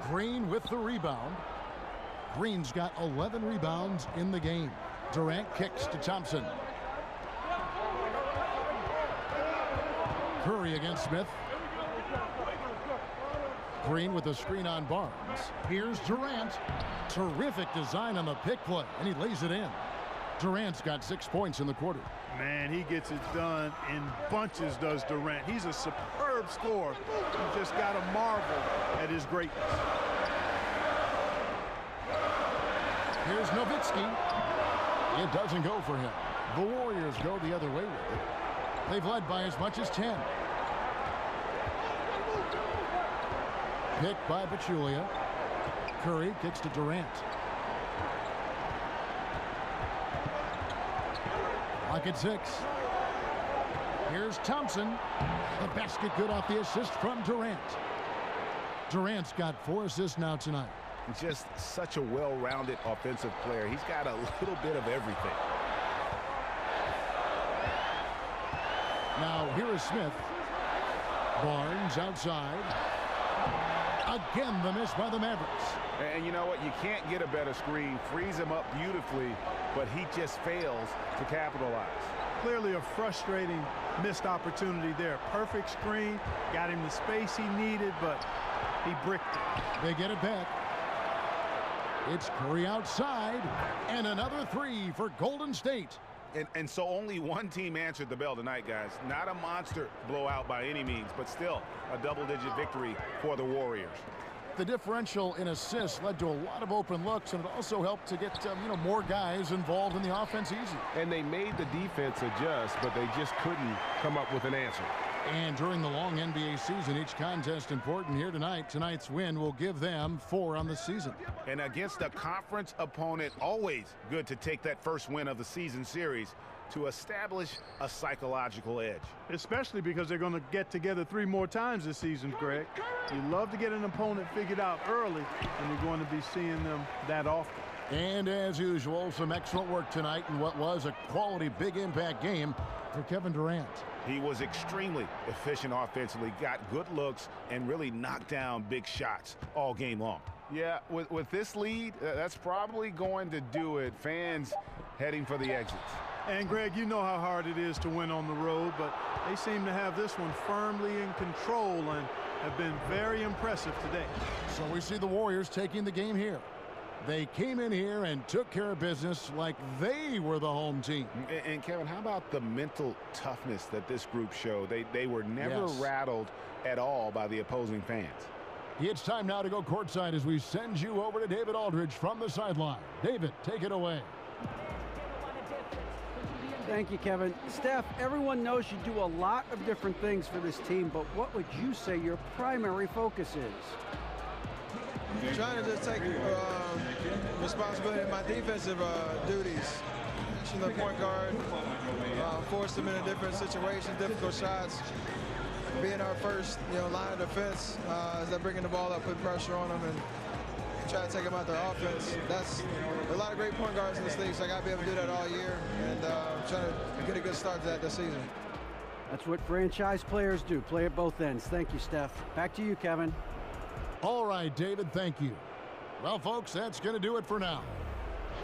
Green with the rebound. Green's got 11 rebounds in the game. Durant kicks to Thompson. Curry against Smith. Green with a screen on Barnes. Here's Durant. Terrific design on the pick play, and he lays it in. Durant's got 6 points in the quarter. Man, he gets it done in bunches, does Durant. He's a superb scorer. You just got to marvel at his greatness. Here's Nowitzki. It doesn't go for him. The Warriors go the other way with it. They've led by as much as 10. Picked by Pachulia. Curry kicks to Durant. Lock at 6. Here's Thompson. The basket good off the assist from Durant. Durant's got 4 assists now tonight. Just such a well-rounded offensive player. He's got a little bit of everything. Now here is Smith. Barnes outside. Again, the miss by the Mavericks. And you know what? You can't get a better screen. Frees him up beautifully, but he just fails to capitalize. Clearly a frustrating missed opportunity there. Perfect screen, got him the space he needed, but he bricked it. They get it back. It's Curry outside, and another 3 for Golden State. And so only one team answered the bell tonight, guys. Not a monster blowout by any means, but still a double-digit victory for the Warriors. The differential in assists led to a lot of open looks, and it also helped to get more guys involved in the offense easy. And they made the defense adjust, but they just couldn't come up with an answer. And during the long NBA season, each contest important here tonight. Tonight's win will give them 4 on the season. And against a conference opponent, always good to take that first win of the season series to establish a psychological edge. Especially because they're going to get together 3 more times this season, Greg. You love to get an opponent figured out early, and you're going to be seeing them that often. And as usual, some excellent work tonight in what was a quality big impact game for Kevin Durant. He was extremely efficient offensively, got good looks, and really knocked down big shots all game long. Yeah, with this lead, that's probably going to do it. Fans heading for the exits. And, Greg, you know how hard it is to win on the road, but they seem to have this one firmly in control and have been very impressive today. So we see the Warriors taking the game here. They came in here and took care of business like they were the home team. And Kevin, how about the mental toughness that this group showed? They were never rattled at all by the opposing fans. It's time now to go courtside as we send you over to David Aldridge from the sideline. David, take it away. Thank you, Kevin. Steph, everyone knows you do a lot of different things for this team, but what would you say your primary focus is? Trying to just take responsibility of my defensive duties. You know, point guard, force them in a different situation, difficult shots. Being our first, line of defense as they're bringing the ball up, put pressure on them, and try to take them out their offense. That's a lot of great point guards in this league, so I got to be able to do that all year, and trying to get a good start to that this season. That's what franchise players do, play at both ends. Thank you, Steph. Back to you, Kevin. All right, David, thank you. Well, folks, that's going to do it for now.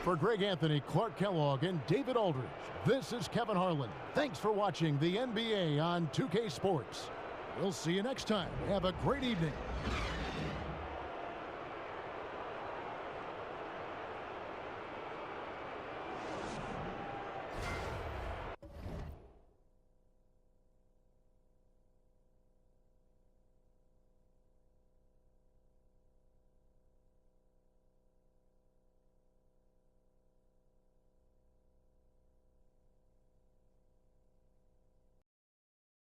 For Greg Anthony, Clark Kellogg, and David Aldridge, this is Kevin Harlan. Thanks for watching the NBA on 2K Sports. We'll see you next time. Have a great evening.